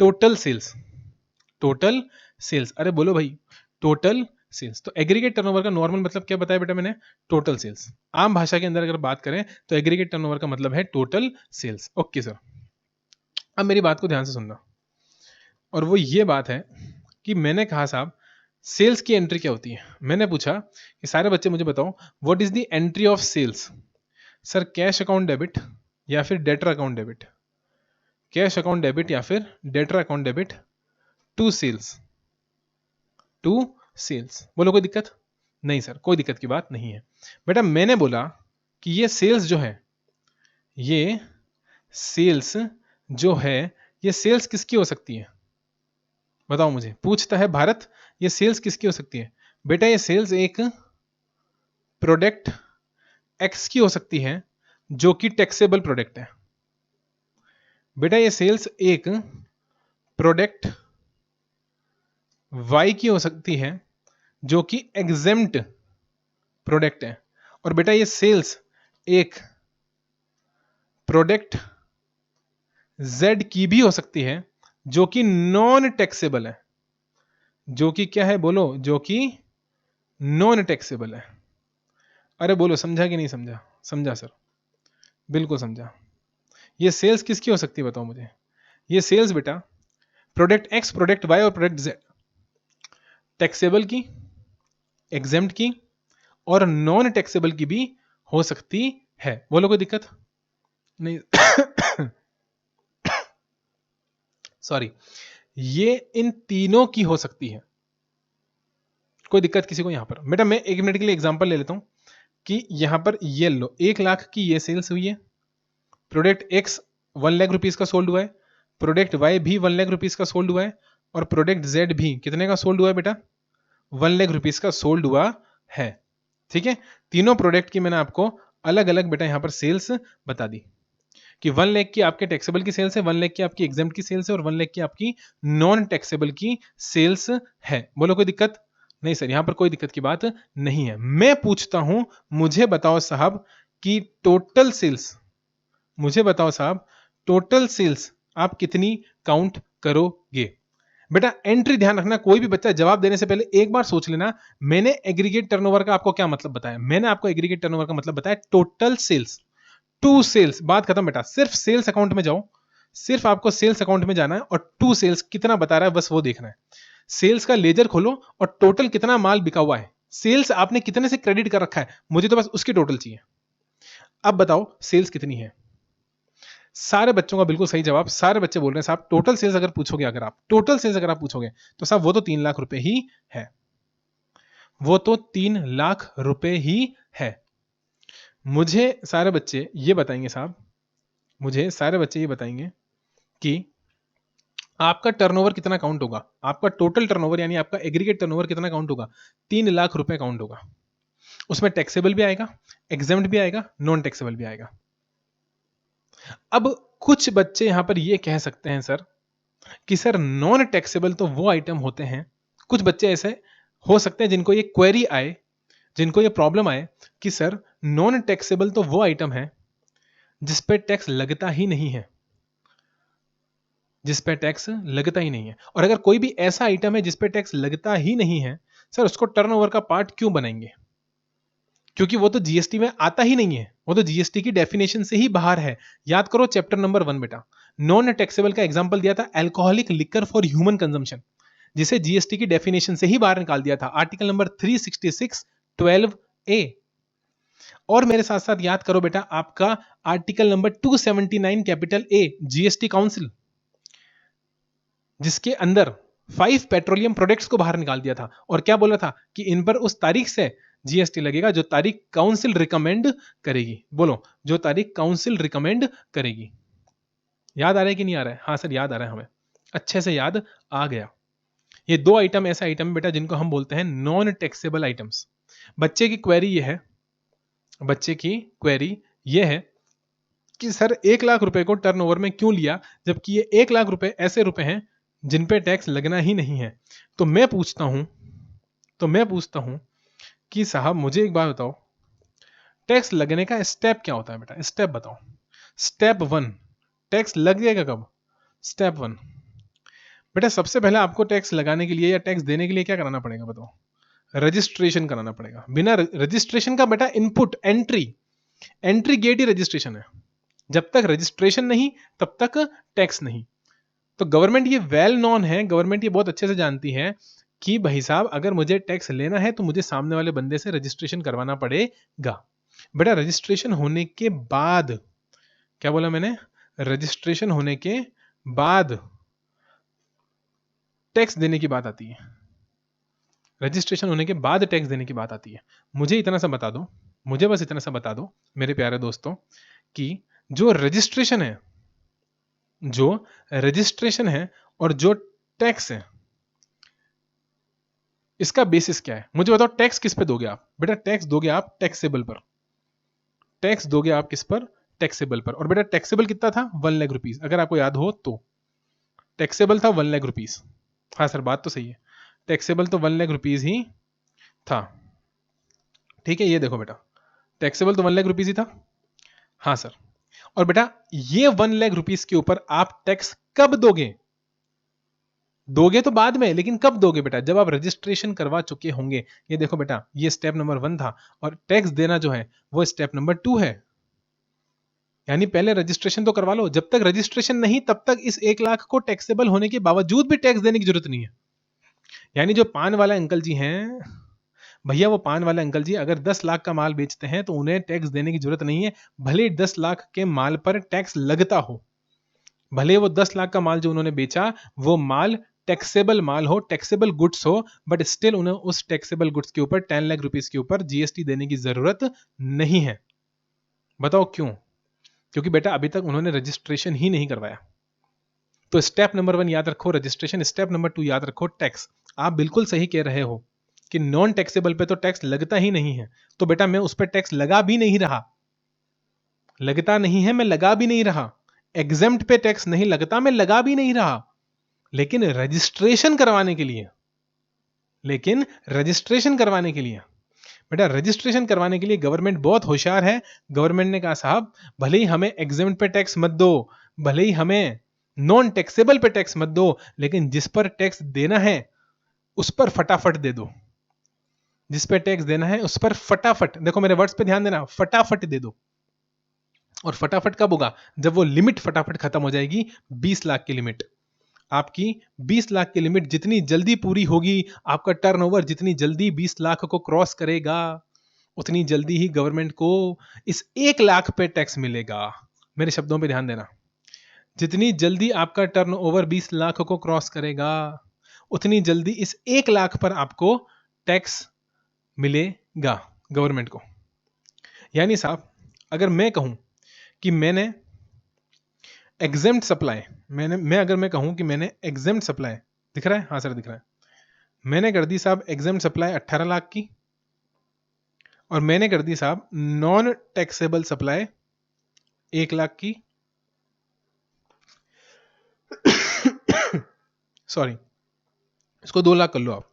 Total sales, total sales, अरे बोलो भाई, टोटल सेल्स। तो एग्रीगेट टर्नओवर का नॉर्मल मतलब क्या बताया बेटा मैंने, टोटल सेल्स। आम भाषा के अंदर अगर बात करें तो एग्रीगेट टर्नओवर का मतलब है टोटल सेल्स। ओके सर, अब मेरी बात को ध्यान से सुनना, और वो ये बात है कि मैंने कहा साहब सेल्स की एंट्री क्या होती है। मैंने पूछा कि सारे बच्चे मुझे बताओ what is the entry of sales. Sir cash account debit या फिर debtor account debit, cash account debit या फिर debtor account debit to sales, to sales. बोलो कोई दिक्कत नहीं सर, कोई दिक्कत की बात नहीं है बेटा। मैंने बोला कि ये सेल्स जो है, ये सेल्स जो है, ये सेल्स किसकी हो सकती है, बताओ मुझे, पूछता है भारत, ये सेल्स किसकी हो सकती है। बेटा ये सेल्स एक प्रोडक्ट एक्स की हो सकती है जो कि टैक्सेबल प्रोडक्ट है। बेटा ये सेल्स एक प्रोडक्ट वाई की हो सकती है जो कि एग्जेम्प्ट प्रोडक्ट है। और बेटा ये सेल्स एक प्रोडक्ट जेड की भी हो सकती है जो कि नॉन टैक्सेबल है। जो कि क्या है बोलो, जो कि नॉन टैक्सेबल है। अरे बोलो समझा कि नहीं समझा, समझा सर, बिल्कुल समझा। ये सेल्स किसकी हो सकती है बताओ मुझे। ये सेल्स बेटा प्रोडक्ट एक्स, प्रोडक्ट वाई और प्रोडक्ट जेड, टैक्सेबल की, एग्जेम्प्ट की और नॉन टैक्सेबल की भी हो सकती है। बोलो कोई दिक्कत नहीं सॉरी, ये इन तीनों की हो सकती है। कोई दिक्कत किसी को यहां पर बेटा, मैं 1 मिनट के लिए एग्जांपल ले लेता हूं कि यहां पर ये लो 1 लाख की ये सेल्स हुई है, प्रोडक्ट एक्स 1 लाख रुपीज का सोल्ड हुआ है, प्रोडक्ट वाई भी 1 लाख रुपीज का सोल्ड हुआ है, और प्रोडक्ट जेड भी कितने का सोल्ड हुआ है बेटा, 1 लाख रुपीज का सोल्ड हुआ है। ठीक है, तीनों प्रोडक्ट की मैंने आपको अलग अलग बेटा यहां पर सेल्स बता दी कि 1 लाख की आपके टैक्सेबल की सेल्स है, 1 लाख की आपकी एग्जाम्प्ट की सेल्स है, और 1 लाख की आपकी नॉन टैक्सेबल की सेल्स है। बोलो कोई दिक्कत नहीं सर, यहां पर कोई दिक्कत की बात नहीं है। मैं पूछता हूं, मुझे बताओ साहब कि टोटल सेल्स, मुझे बताओ साहब टोटल सेल्स आप कितनी काउंट करोगे। बेटा एंट्री ध्यान रखना, कोई भी बच्चा जवाब देने से पहले एक बार सोच लेना, मैंने एग्रीगेट टर्नओवर का आपको क्या मतलब बताया। मैंने आपको एग्रीगेट टर्नओवर का मतलब बताया टोटल सेल्स टू सेल्स, बात खत्म बेटा। सिर्फ सेल्स अकाउंट में जाओ, सिर्फ आपको सेल्स अकाउंट में जाना है और टू सेल्स कितना बता रहा है बस वो देखना है। सेल्स का लेजर खोलो और टोटल कितना माल बिका हुआ है, सेल्स आपने कितने से क्रेडिट कर रखा है, मुझे तो बस उसकी टोटल चाहिए। अब बताओ सेल्स कितनी है। सारे बच्चों का बिल्कुल सही जवाब, सारे बच्चे बोल रहे हैं साहब टोटल सेल्स अगर पूछोगे, अगर आप टोटल सेल्स अगर आप पूछोगे तो साहब वो तो 3 लाख रुपए ही है, वो तो 3 लाख रुपए ही है। मुझे सारे बच्चे ये बताएंगे साहब, मुझे सारे बच्चे ये बताएंगे कि आपका टर्नओवर कितना काउंट होगा, आपका टोटल टर्नओवर यानी आपका एग्रीगेट टर्नओवर कितना काउंट होगा, 3 लाख रुपए काउंट होगा। उसमें टैक्सेबल भी आएगा, एग्जेम्प्ट भी आएगा, नॉन टैक्सेबल भी आएगा। अब कुछ बच्चे यहां पर ये कह सकते हैं सर कि सर नॉन टैक्सेबल तो वो आइटम होते हैं, कुछ बच्चे ऐसे हो सकते हैं जिनको ये क्वेरी आए, जिनको ये प्रॉब्लम आए कि सर नॉन टैक्सेबल तो वो आइटम है जिस पे टैक्स लगता ही नहीं है। जिस पे टैक्स लगता ही नहीं है। और अगर कोई भी ऐसा आइटम है जिस पे टैक्स लगता ही नहीं है, सर उसको टर्नओवर का पार्ट क्यों बनाएंगे? क्योंकि वो तो जीएसटी में आता ही नहीं है, वो तो जीएसटी की डेफिनेशन से ही बाहर है। याद करो चैप्टर नंबर 1 बेटा, नॉन टैक्सेबल का एग्जांपल दिया था alcoholic liquor for human consumption, जिसे जीएसटी की डेफिनेशन से ही बाहर निकाल दिया था, आर्टिकल नंबर 366 12A। और मेरे साथ साथ याद करो बेटा आपका article number 279 capital A GST council, जिसके अंदर 5 पेट्रोलियम प्रोडक्ट्स को बाहर निकाल दिया था और क्या बोला था कि इन पर उस तारीख से जीएसटी लगेगा जो तारीख काउंसिल रिकमेंड करेगी। बोलो, जो तारीख काउंसिल रिकमेंड करेगी। याद आ रहा है कि नहीं आ रहा है? हाँ सर याद आ रहा है, हमें अच्छे से याद आ गया। ये दो आइटम ऐसा आइटम है बेटा जिनको हम बोलते हैं नॉन टैक्सेबल आइटम्स। बच्चे की क्वेरी ये है, बच्चे की क्वेरी ये है कि सर 1 लाख रुपए को टर्नओवर में क्यों लिया, जबकि ये 1 लाख रुपए ऐसे रुपए हैं जिन पे टैक्स लगना ही नहीं है। तो मैं पूछता हूं कि साहब मुझे एक बात बताओ, टैक्स लगने का स्टेप क्या होता है बेटा? स्टेप बताओ। स्टेप 1, टैक्स लगेगा कब? स्टेप 1 बेटा, सबसे पहले आपको टैक्स लगाने के लिए या टैक्स देने के लिए क्या कराना पड़ेगा बताओ? रजिस्ट्रेशन कराना पड़ेगा। बिना रजिस्ट्रेशन का बेटा इनपुट एंट्री गेट ही रजिस्ट्रेशन है। जब तक रजिस्ट्रेशन नहीं तब तक टैक्स नहीं। तो गवर्नमेंट ये वेल नॉन है, गवर्नमेंट ये बहुत अच्छे से जानती है कि भाई साहब अगर मुझे टैक्स लेना है तो मुझे सामने वाले बंदे से रजिस्ट्रेशन करवाना पड़ेगा। बेटा रजिस्ट्रेशन होने के बाद, क्या बोला मैंने? रजिस्ट्रेशन होने के बाद टैक्स देने की बात आती है। रजिस्ट्रेशन होने के बाद टैक्स देने की बात आती है। मुझे इतना सा बता दो, मुझे बस इतना सा बता दो मेरे प्यारे दोस्तों कि जो रजिस्ट्रेशन है और जो टैक्स है, इसका बेसिस क्या है? मुझे बताओ, टैक्स किस पे दोगे आप? बेटा टैक्स दोगे आप टैक्सेबल पर। टैक्स दोगे आप किस पर? टैक्सेबल पर। और बेटा टैक्सेबल कितना था? 1 लाख रुपीज, अगर आपको याद हो तो। टैक्सेबल था 1 लाख रुपीज। हाँ सर बात तो सही है, टैक्सेबल तो 1 लाख रुपीज ही था। ठीक है, ये देखो बेटा, टैक्सेबल तो 1 लाख रुपीज ही था। हाँ सर। और बेटा ये 1 लाख रुपीज के ऊपर आप टैक्स कब दोगे? दोगे तो बाद में, लेकिन कब दोगे बेटा? जब आप रजिस्ट्रेशन करवा चुके होंगे। ये देखो बेटा, ये स्टेप नंबर 1 था और टैक्स देना जो है वो स्टेप नंबर 2 है। यानी पहले रजिस्ट्रेशन तो करवा लो। जब तक रजिस्ट्रेशन नहीं तब तक इस 1 लाख को टैक्सेबल होने के बावजूद भी टैक्स देने की जरूरत नहीं है। यानी जो पान वाला अंकल जी हैं भैया, वो पान वाले अंकल जी अगर 10 लाख का माल बेचते हैं तो उन्हें टैक्स देने की जरूरत नहीं है, भले 10 लाख के माल पर टैक्स लगता हो। भले वो 10 लाख का माल जो उन्होंने बेचा वो माल टैक्सेबल माल हो, टैक्सेबल गुड्स हो, बट स्टिल उन्हें उस टैक्सेबल गुड्स के ऊपर 10 लाख रुपीस के ऊपर जीएसटी देने की जरूरत नहीं है। बताओ क्यों? क्योंकि बेटा अभी तक उन्होंने रजिस्ट्रेशन ही नहीं करवाया। तो स्टेप नंबर 1 याद रखो रजिस्ट्रेशन, स्टेप नंबर 2 याद रखो टैक्स। आप बिल्कुल सही कह रहे हो कि नॉन टैक्सेबल पे तो टैक्स लगता ही नहीं है। तो बेटा मैं उस पर टैक्स लगा भी नहीं रहा, लगता नहीं है, मैं लगा भी नहीं रहा। एग्जेम्प्ट पे टैक्स नहीं लगता, मैं लगा भी नहीं रहा। लेकिन रजिस्ट्रेशन करवाने के लिए, बेटा रजिस्ट्रेशन करवाने के लिए गवर्नमेंट बहुत होशियार है। गवर्नमेंट ने कहा साहब भले ही हमें एग्जेम्प्ट पे टैक्स मत दो, भले ही हमें नॉन टैक्सेबल पे टैक्स मत दो, लेकिन जिस पर टैक्स देना है उस पर फटाफट दे दो। जिस पर टैक्स देना है उस पर फटाफट, देखो मेरे वर्ड्स पे ध्यान देना, फटाफट दे दो। और फटाफट कब होगा? जब वो लिमिट फटाफट खत्म हो जाएगी, 20 लाख की लिमिट। आपकी 20 लाख की लिमिट जितनी जल्दी पूरी होगी, आपका टर्नओवर जितनी जल्दी 20 लाख को क्रॉस करेगा, उतनी जल्दी ही गवर्नमेंट को इस 1 लाख पे टैक्स मिलेगा। मेरे शब्दों पे ध्यान देना, जितनी जल्दी आपका टर्नओवर 20 लाख को क्रॉस करेगा, उतनी जल्दी इस 1 लाख पर आपको टैक्स मिलेगा गवर्नमेंट को। यानी साहब अगर मैं कहूं कि मैंने एग्जेम्प्ट सप्लाई, अगर मैं कहूं कि मैंने एग्जेम्प्ट सप्लाई, दिख रहा है? हाँ सर दिख रहा है। मैंने कर दी साहब एग्जेम्प्ट सप्लाई 18 लाख की, और मैंने कर दी साहब नॉन टैक्सेबल सप्लाई 1 लाख की। सॉरी, इसको 2 लाख कर लो आप।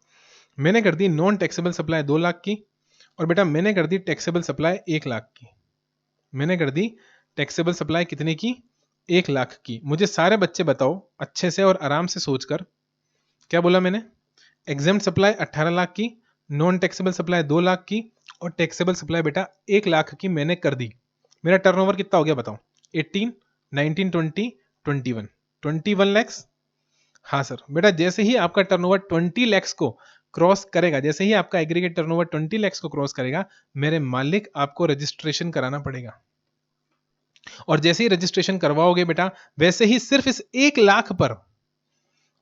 मैंने कर the non taxable supply 2 lakh की, और बेटा मैंने कर दी टैक्सेबल सप्लाई 1 लाख की। मैंने कर दी टैक्सेबल सप्लाई कितने की? 1 लाख की। मुझे सारे बच्चे बताओ अच्छे से और आराम से सोचकर, क्या बोला मैंने? एग्जेम्प्ट सप्लाई 18 लाख की, नॉन टैक्सेबल सप्लाई 2 लाख की और टैक्सेबल सप्लाई बेटा 1 लाख की मैंने कर दी। मेरा टर्नओवर कितना हो गया बताओ? 18, 19, 20, 21, 21 लैक्स। हाँ सर बेटा, जैसे ही आपका टर्नओवर 20 लैक्स को क्रॉस करेगा, जैसे ही आपका एग्रीगेट टर्नओवर 20 लैक्स को क्रॉस करेगा, मेरे मालिक आपको रजिस्ट्रेशन कराना पड़ेगा। और जैसे ही रजिस्ट्रेशन करवाओगे बेटा, वैसे ही सिर्फ इस 1 लाख पर,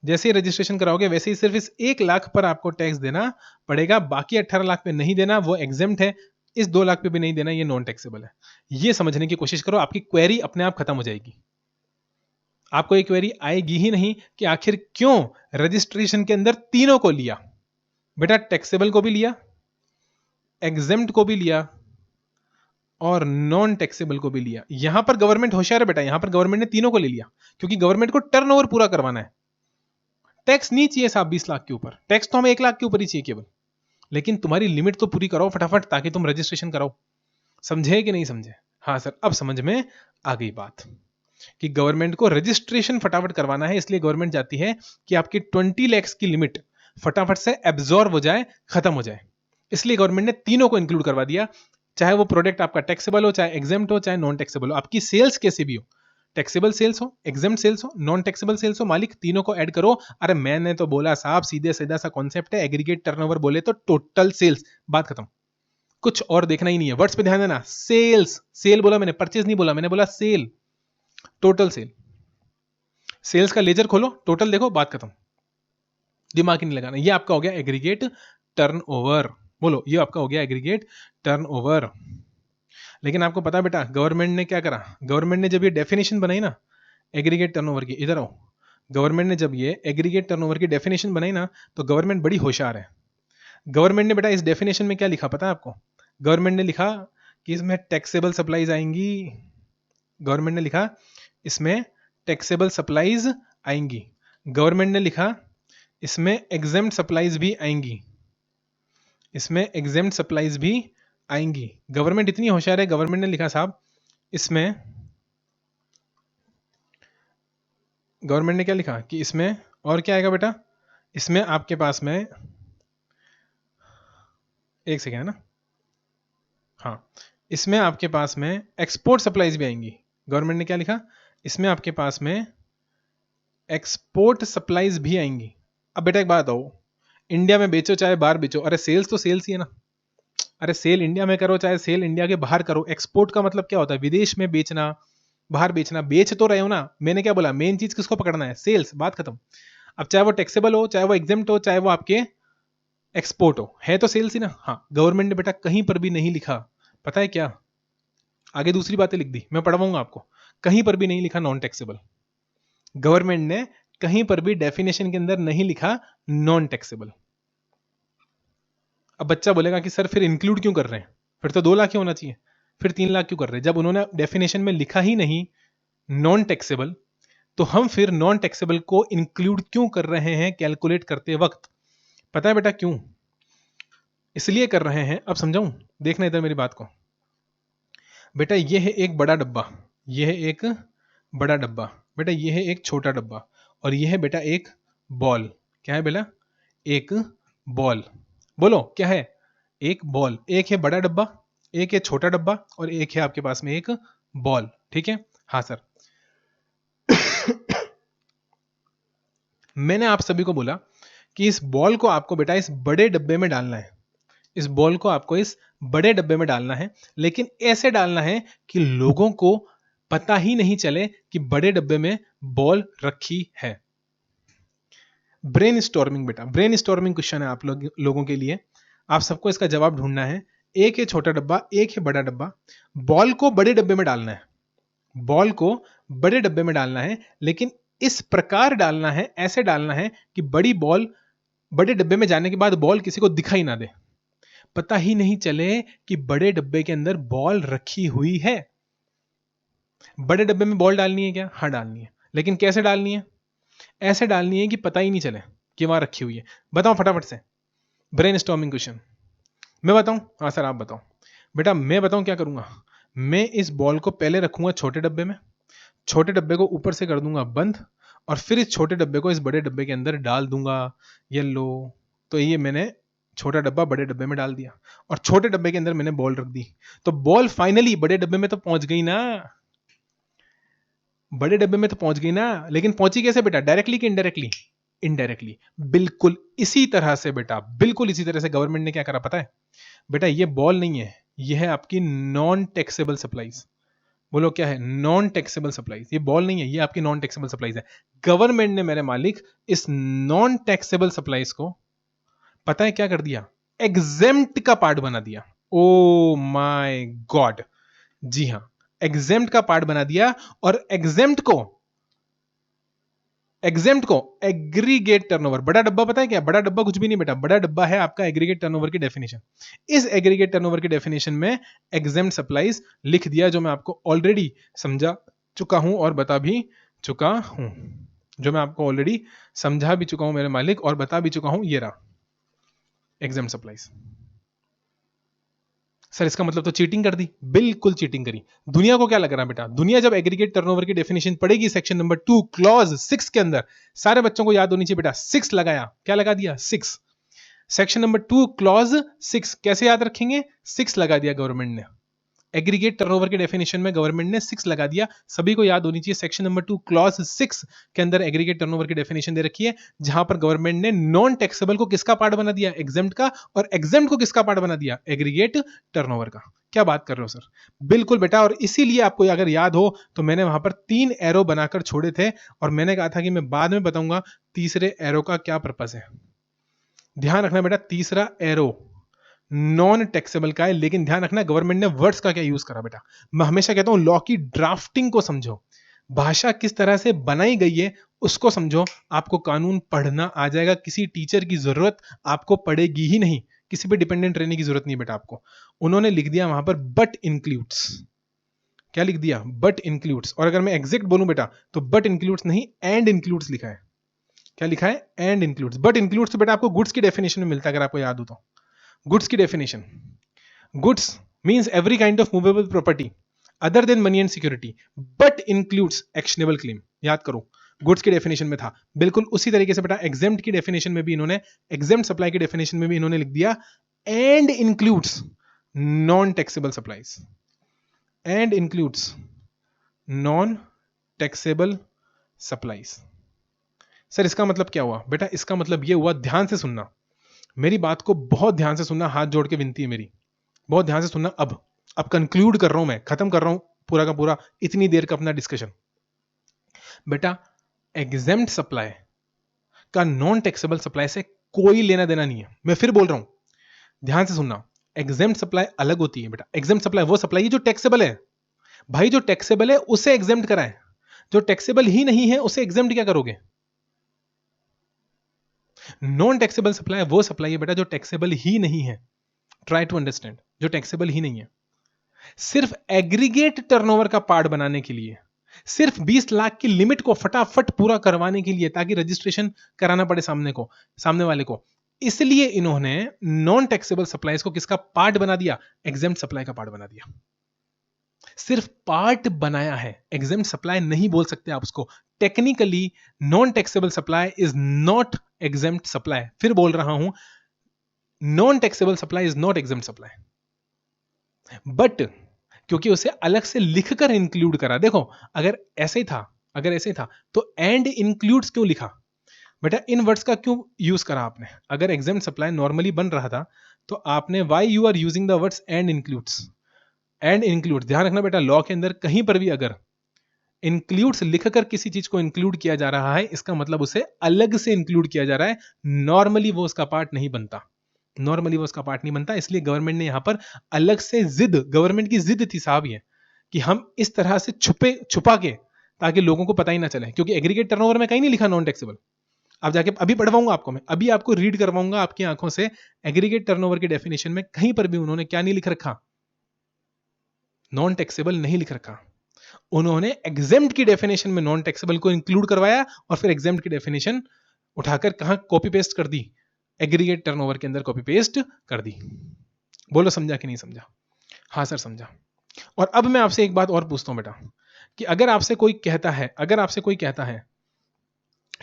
जैसे ही रजिस्ट्रेशन कराओगे वैसे ही सिर्फ इस 1 लाख पर आपको टैक्स देना पड़ेगा। बाकी 18 लाख पे नहीं देना, वो एग्जेम्प्ट है। इस 2 लाख पे भी नहीं देना, ये नॉन टैक्सेबल है। ये समझने की कोशिश करो, आपकी क्वेरी अपने आप खत्म हो जाएगी। आपको एक क्वेरी आएगी ही नहीं कि आखिर क्यों रजिस्ट्रेशन के अंदर तीनों को लिया। बेटा टैक्सेबल को भी लिया, एग्जेम्प्ट को भी लिया और नॉन टैक्सेबल को भी लिया। यहां पर गवर्नमेंट होशियार है बेटा, यहां पर गवर्नमेंट ने तीनों को ले लिया, क्योंकि गवर्नमेंट को टर्नओवर पूरा करवाना है। टैक्स नहीं चाहिए साहब 20 लाख के ऊपर, टैक्स तो हमें 1 लाख के ऊपर ही चाहिए केवल। लेकिन तुम्हारी लिमिट तो पूरी कराओ फटाफट, ताकि तुम रजिस्ट्रेशन कराओ। समझे कि नहीं समझे? हाँ सर, अब समझ में आ गई बात कि गवर्नमेंट को रजिस्ट्रेशन फटाफट करवाना है, इसलिए गवर्नमेंट चाहती है कि आपकी 20 लैक्स की लिमिट फटाफट से एब्जॉर्ब हो जाए, खत्म हो जाए। इसलिए गवर्नमेंट ने तीनों को इंक्लूड करवा दिया, चाहे वो प्रोडक्ट आपका टैक्सेबल हो, चाहे एग्जेम्प्ट हो, चाहे नॉन टैक्सेबल हो। आपकी सेल्स कैसी भी हो, टैक्सेबल सेल्स हो, एग्जेम्प्ट सेल्स हो, नॉन टैक्सेबल सेल्स हो, मालिक तीनों को ऐड करो। अरे मैंने तो बोला साहब, सीधे सीधा सा कॉन्सेप्ट है, एग्रीगेट टर्नओवर बोले तो टोटल सेल्स, बात खत्म। कुछ और देखना ही नहीं है। वर्ड्स पे ध्यान देना, सेल्स, सेल बोला मैंने, परचेज नहीं बोला, मैंने बोला सेल, टोटल सेल। सेल्स का लेजर खोलो, टोटल देखो, बात खत्म। दिमाग ही नहीं लगाना। ये आपका हो गया एग्रीगेट टर्नओवर। बोलो, ये आपका हो गया एग्रीगेट टर्नओवर। लेकिन आपको पता है बेटा, गवर्नमेंट ने क्या करा? गवर्नमेंट ने जब ये डेफिनेशन बनाई ना एग्रीगेट टर्नओवर की, इधर आओ, गवर्नमेंट ने जब ये एग्रीगेट टर्नओवर की डेफिनेशन बनाई ना, तो गवर्नमेंट बड़ी होशियार है। गवर्नमेंट ने बेटा इस डेफिनेशन में क्या लिखा पता है आपको? गवर्नमेंट ने लिखा कि इसमें टैक्सेबल सप्लाईज आएंगी। गवर्नमेंट ने लिखा इसमें टैक्सेबल सप्लाईज आएंगी। गवर्नमेंट ने लिखा इसमें एग्जेम्प्ट सप्लाईज भी आएंगी, इसमें एग्जेम्प्ट सप्लाईज भी आएंगी। गवर्नमेंट इतनी होशियार है, गवर्नमेंट ने लिखा साहब इसमें, गवर्नमेंट ने क्या लिखा कि इसमें और क्या आएगा बेटा? इसमें आपके पास में, एक सेकेंड है ना, हाँ, इसमें आपके पास में एक्सपोर्ट सप्लाईज भी आएंगी। गवर्नमेंट ने क्या लिखा? इसमें आपके पास में एक्सपोर्ट सप्लाईज भी आएंगी। अब बेटा एक बात बताओ, इंडिया में बेचो चाहे बाहर बेचो, अरे सेल्स तो सेल्स ही है ना। अरे सेल इंडिया में करो चाहे सेल इंडिया के बाहर करो, एक्सपोर्ट का मतलब क्या होता है? विदेश में बेचना, बाहर बेचना। बेच तो रहे हो ना, मैंने क्या बोला? मेन चीज किसको पकड़ना है? सेल्स, बात खत्म। अब चाहे वो टैक्सेबल हो, चाहे वो एग्जेम्प्ट हो, चाहे वो आपके एक्सपोर्ट हो, है तो सेल्स ही ना। हाँ, गवर्नमेंट ने बेटा कहीं पर भी नहीं लिखा, पता है क्या? आगे दूसरी बातें लिख दी, मैं पढ़वाऊंगा आपको। कहीं पर भी नहीं लिखा नॉन टैक्सेबल। गवर्नमेंट ने कहीं पर भी डेफिनेशन के अंदर नहीं लिखा नॉन टैक्सेबल। अब बच्चा बोलेगा कि सर फिर इंक्लूड क्यों कर रहे हैं? फिर तो 2 लाख ही होना चाहिए, फिर 3 लाख क्यों कर रहे हैं? जब उन्होंने डेफिनेशन में लिखा ही नहीं नॉन टैक्सेबल, तो हम फिर नॉन टैक्सेबल को इंक्लूड क्यों कर रहे हैं कैलकुलेट करते वक्त? पता है बेटा क्यों? इसलिए कर रहे हैं, अब समझाऊं, देखना इधर मेरी बात को। बेटा ये है एक बड़ा डब्बा, ये है एक बड़ा डब्बा, बेटा ये है एक छोटा डब्बा, और ये है बेटा एक बॉल। क्या है बेटा? एक बॉल। बोलो क्या है? एक बॉल। एक है बड़ा डब्बा, एक है छोटा डब्बा, और एक है आपके पास में एक बॉल। ठीक है? हाँ सर। मैंने आप सभी को बोला कि इस बॉल को आपको बेटा इस बड़े डब्बे में डालना है, इस बॉल को आपको इस बड़े डब्बे में डालना है, लेकिन ऐसे डालना है कि लोगों को पता ही नहीं चले कि बड़े डब्बे में बॉल रखी है। ब्रेन स्टॉर्मिंग बेटा, ब्रेन स्टॉर्मिंग क्वेश्चन है आप लोगों के लिए। आप सबको इसका जवाब ढूंढना है। एक है छोटा डब्बा, एक है बड़ा डब्बा। बॉल को बड़े डब्बे में डालना है, बॉल को बड़े डब्बे में डालना है, लेकिन इस प्रकार डालना है, ऐसे डालना है कि बड़ी बॉल बड़े डब्बे में जाने के बाद बॉल किसी को दिखाई ना दे, पता ही नहीं चले कि बड़े डब्बे के अंदर बॉल रखी हुई है। बड़े डब्बे में बॉल डालनी है क्या? हाँ डालनी है, लेकिन कैसे डालनी है? ऐसे डालनी है कि पता ही नहीं चले कि वहां रखी हुई है। बताओ फटाफट से, ब्रेन स्टॉर्मिंग क्वेश्चन। मैं बताऊं? हाँ सर आप बताओ। बेटा मैं बताऊं क्या करूंगा? मैं इस बॉल को पहले रखूंगा छोटे डब्बे में, छोटे डब्बे को ऊपर से कर दूंगा बंद, और फिर इस छोटे डब्बे को इस बड़े डब्बे के अंदर डाल दूंगा। ये लो, तो ये मैंने छोटा डब्बा बड़े डब्बे में डाल दिया, और छोटे डब्बे के अंदर मैंने बॉल रख दी। तो बॉल फाइनली बड़े डब्बे में तो पहुंच गई ना, बड़े डब्बे में तो पहुंच गई ना। लेकिन पहुंची कैसे बेटा, डायरेक्टली कि इनडायरेक्टली? इनडायरेक्टली। बिल्कुल इसी तरह से बेटा, बिल्कुल इसी तरह से गवर्नमेंट ने क्या करा पता है बेटा, ये बॉल नहीं है, ये है आपकी नॉन टैक्सेबल सप्लाईज। बोलो क्या है? Non taxable supplies. ये बॉल नहीं है, ये आपकी नॉन टैक्सेबल सप्लाईज है। गवर्नमेंट ने, मेरे मालिक, इस नॉन टैक्सेबल सप्लाईज को पता है क्या कर दिया? एग्जेम्प्ट का पार्ट बना दिया। ओ माय गॉड, जी हां, एग्जेम्प्ट का पार्ट बना दिया। और एग्जेम्प्ट को एग्रीगेट टर्नओवर, बड़ा डब्बा पता है क्या? बड़ा डब्बा कुछ भी नहीं बेटा, बड़ा डब्बा है आपका एग्रीगेट टर्नओवर की डेफिनेशन। इस एग्रीगेट टर्नओवर की डेफिनेशन में एग्जेम्प्ट सप्लाईज लिख दिया, जो मैं आपको ऑलरेडी समझा चुका हूं और बता भी चुका हूं, जो मैं आपको ऑलरेडी समझा भी चुका हूं मेरे मालिक, और बता भी चुका हूं। ये रहा एग्जेम्प्ट सप्लाईज। सर इसका मतलब तो चीटिंग कर दी? बिल्कुल चीटिंग करी। दुनिया को क्या लग रहा है बेटा, दुनिया जब एग्रीगेट टर्नओवर की डेफिनेशन पढ़ेगी सेक्शन नंबर 2 क्लॉज 6 के अंदर, सारे बच्चों को याद होनी चाहिए बेटा, 6 लगाया, क्या लगा दिया? 6। सेक्शन नंबर 2 क्लॉज 6 कैसे याद रखेंगे? 6 लगा दिया गवर्नमेंट ने। एग्रीगेट टर्नओवर के डेफिनेशन में गवर्नमेंट ने 6 लगा दिया। सभी को याद होनी चाहिए, सेक्शन नंबर 2 क्लॉज 6 के अंदर एग्रीगेट टर्नओवर की डेफिनेशन दे रखी है, जहां पर गवर्नमेंट ने नॉन टैक्सेबल को किसका पार्ट बना दिया? एग्जेम्प्ट का। और एग्जेम्प्ट को किसका पार्ट बना दिया? एग्रीगेट टर्नओवर का। क्या बात कर रहे हो सर? बिल्कुल बेटा, और इसीलिए आपको अगर याद हो तो मैंने वहां पर 3 एरो बनाकर छोड़े थे, और मैंने कहा था कि मैं बाद में बताऊंगा तीसरे एरो का क्या पर्पस है। ध्यान रखना बेटा, तीसरा एरो नॉन टैक्सेबल का है, लेकिन ध्यान रखना गवर्नमेंट ने वर्ड्स का क्या यूज करा बेटा। मैं हमेशा कहता हूं लॉ की ड्राफ्टिंग को समझो, भाषा किस तरह से बनाई गई है उसको समझो, आपको कानून पढ़ना आ जाएगा। किसी टीचर की जरूरत आपको पड़ेगी ही नहीं, किसी पे डिपेंडेंट रहने की जरूरत नहीं बेटा आपको। उन्होंने लिख दिया वहां पर बट इंक्लूड्स। क्या लिख दिया? But includes. और अगर मैं एग्जैक्ट बोलूं बेटा तो बट इंक्लूड्स नहीं, एंड इंक्लूड्स लिखा है। क्या लिखा है? And includes. बट इंक्लूड्स तो बेटा आपको गुड्स की डेफिनेशन में मिलता है, अगर आपको याद हो तो। गुड्स की definition, goods means every kind of movable property other than money and security but includes actionable claim. याद करो, गुड्स की डेफिनेशन में था। बिल्कुल उसी तरीके से बेटा एग्जेम्प्ट की डेफिनेशन में भी इन्होंने, एग्जेम्प्ट सप्लाई की डेफिनेशन में भी इन्होंने लिख दिया and includes non taxable supplies, and includes non taxable supplies. Sir इसका मतलब क्या हुआ बेटा? इसका मतलब यह हुआ, ध्यान से सुनना मेरी बात को, बहुत ध्यान से सुनना, हाथ जोड़ के विनती है मेरी, बहुत ध्यान से सुनना। अब कंक्लूड कर रहा हूं मैं, खत्म कर रहा हूं पूरा का पूरा इतनी देर का अपना डिस्कशन। बेटा एग्जेम्प्ट सप्लाई का नॉन टैक्सेबल सप्लाई से कोई लेना देना नहीं है। मैं फिर बोल रहा हूं, ध्यान से सुनना। एग्जेम्प्ट सप्लाई अलग होती है बेटा। एग्जेम्प्ट सप्लाई वो सप्लाई है जो टैक्सेबल है। भाई जो टैक्सेबल है उसे एग्जेम्प्ट कराएं, जो टैक्सेबल ही नहीं है उसे एग्जेम्प्ट क्या करोगे? नॉन टैक्सेबल सप्लाई वो सप्लाई है बेटा जो टैक्सेबल ही नहीं है। ट्राई टू अंडरस्टैंड, जो टैक्सेबल ही नहीं है। सिर्फ एग्रीगेट टर्नओवर का पार्ट बनाने के लिए, सिर्फ 20 लाख की लिमिट को फटाफट पूरा करवाने के लिए, ताकि रजिस्ट्रेशन कराना पड़े सामने वाले को, इसलिए इन्होंने नॉन टैक्सेबल सप्लाईज को किसका पार्ट बना दिया? एग्जेम्प्ट सप्लाई का पार्ट बना दिया। सिर्फ पार्ट बनाया है, एग्जेम्प्ट सप्लाई नहीं बोल सकते आप उसको। Technically non taxable supply is not exempt supply. फिर बोल रहा हूं, non taxable supply is not exempt supply, but क्योंकि उसे अलग से लिखकर इंक्लूड करा। देखो अगर ऐसे ही था तो एंड इंक्लूड्स क्यों लिखा बेटा? इन वर्ड्स का क्यों यूज करा आपने? अगर एग्जेम्प्ट सप्लाई नॉर्मली बन रहा था तो आपने why you are using the words and includes? And include, ध्यान रखना बेटा, लॉ के अंदर कहीं पर भी अगर इंक्लूड्स लिखकर किसी चीज को इंक्लूड किया जा रहा है, इसका मतलब उसे अलग से इंक्लूड किया जा रहा है। नॉर्मली वो उसका पार्ट नहीं बनता, नॉर्मली वो उसका पार्ट नहीं बनता। इसलिए गवर्नमेंट ने यहां पर अलग से जिद, गवर्नमेंट की जिद थी साहब ये, कि हम इस तरह से छुपा के, ताकि लोगों को पता ही ना चले। क्योंकि एग्रीगेट टर्नओवर में कहीं नहीं लिखा नॉन टैक्सेबल। अब जाके अभी पढ़वाऊंगा आपको, मैं अभी आपको रीड करवाऊंगा आपकी आंखों से। एग्रीगेट टर्नओवर की डेफिनेशन में कहीं पर भी उन्होंने क्या नहीं लिख रखा? नॉन टैक्सेबल नहीं लिख रखा। उन्होंने एग्जेम्प्ट की डेफिनेशन में नॉन टैक्सेबल को इंक्लूड करवाया, और फिर एग्जेम्प्ट की डेफिनेशन उठाकर कहां कॉपी पेस्ट कर दी? एग्रीगेट टर्नओवर के अंदर कॉपी पेस्ट कर दी। बोलो समझा कि नहीं समझा? हाँ सर समझा। और अब मैं आपसे एक बात और पूछता हूं बेटा, कि अगर आपसे कोई कहता है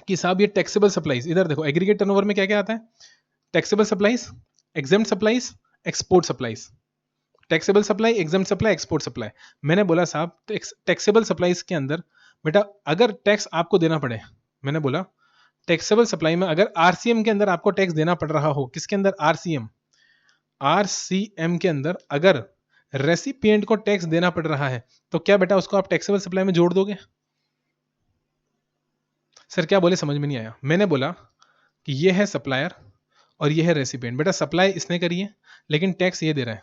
कि साहब ये टैक्सेबल सप्लाईज, इधर देखो एग्रीगेट टर्नओवर में क्या क्या आता है, taxable supplies, exempt supplies, export supplies, taxable supply, exempt supply, export supply. मैंने बोला साहब टैक्सेबल सप्लाईज के अंदर बेटा अगर टैक्स आपको देना पड़े, मैंने बोला टैक्सेबल सप्लाई में अगर आरसीएम के अंदर आपको टैक्स देना पड़ रहा हो, किसके अंदर, आरसीएम के अंदर अगर रेसिपिएंट को टैक्स देना पड़ रहा है तो क्या बेटा उसको आप टैक्सेबल सप्लाई में जोड़ दोगे? सर क्या बोले समझ में नहीं आया। मैंने बोला कि ये है सप्लायर और ये है रेसिपिएंट। बेटा सप्लाई इसने करी है लेकिन टैक्स ये दे रहा है,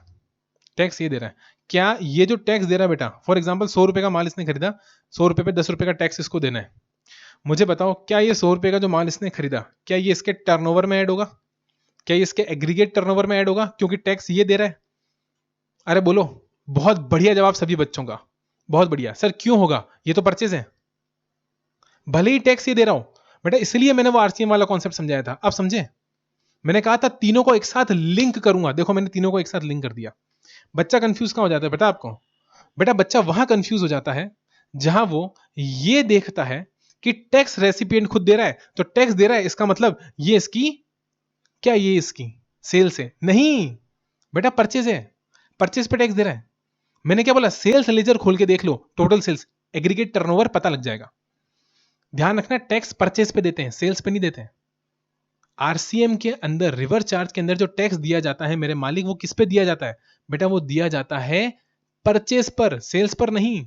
टैक्स ये दे रहा है। क्या ये जो टैक्स दे रहा है बेटा, फॉर एग्जांपल 100 रुपए का माल इसने खरीदा, 100 रुपए पे 10 रुपए का टैक्स इसको देना है। मुझे बताओ क्या ये 100 रुपए का जो माल इसने खरीदा क्या ये इसके टर्नओवर में ऐड होगा? क्या ये इसके एग्रीगेट टर्नओवर में ऐड होगा क्योंकि टैक्स ये दे रहा है? अरे बोलो, बहुत बढ़िया जवाब सभी बच्चों का, बहुत बढ़िया। सर क्यों होगा, ये तो परचेज है, भले ही टैक्स ये दे रहा हूं बेटा, इसलिए मैंने वो आरसीएम वाला कॉन्सेप्ट समझाया था। आप समझे? मैंने कहा था तीनों को एक साथ लिंक करूंगा, देखो मैंने तीनों को एक साथ लिंक कर दिया। बच्चा कंफ्यूज कहां हो जाता है बेटा आपको? बेटा बच्चा वहां कंफ्यूज हो जाता है जहां वो ये देखता है कि टैक्स रेसिपिएंट खुद दे रहा है, तो टैक्स दे रहा है इसका मतलब ये इसकी, क्या ये इसकी सेल्स है? नहीं बेटा परचेज है, परचेज पे टैक्स दे रहा है। मैंने क्या बोला, सेल्स लेजर खोल के देख लो, टोटल सेल्स एग्रीगेट टर्नओवर पता लग जाएगा। ध्यान रखना टैक्स परचेज पे देते हैं, सेल्स पे नहीं देते हैं। आरसीएम के अंदर रिवर्स चार्ज के अंदर जो टैक्स दिया जाता है मेरे मालिक, वो किस पे दिया जाता है बेटा? वो दिया जाता है परचेज पर, सेल्स पर नहीं।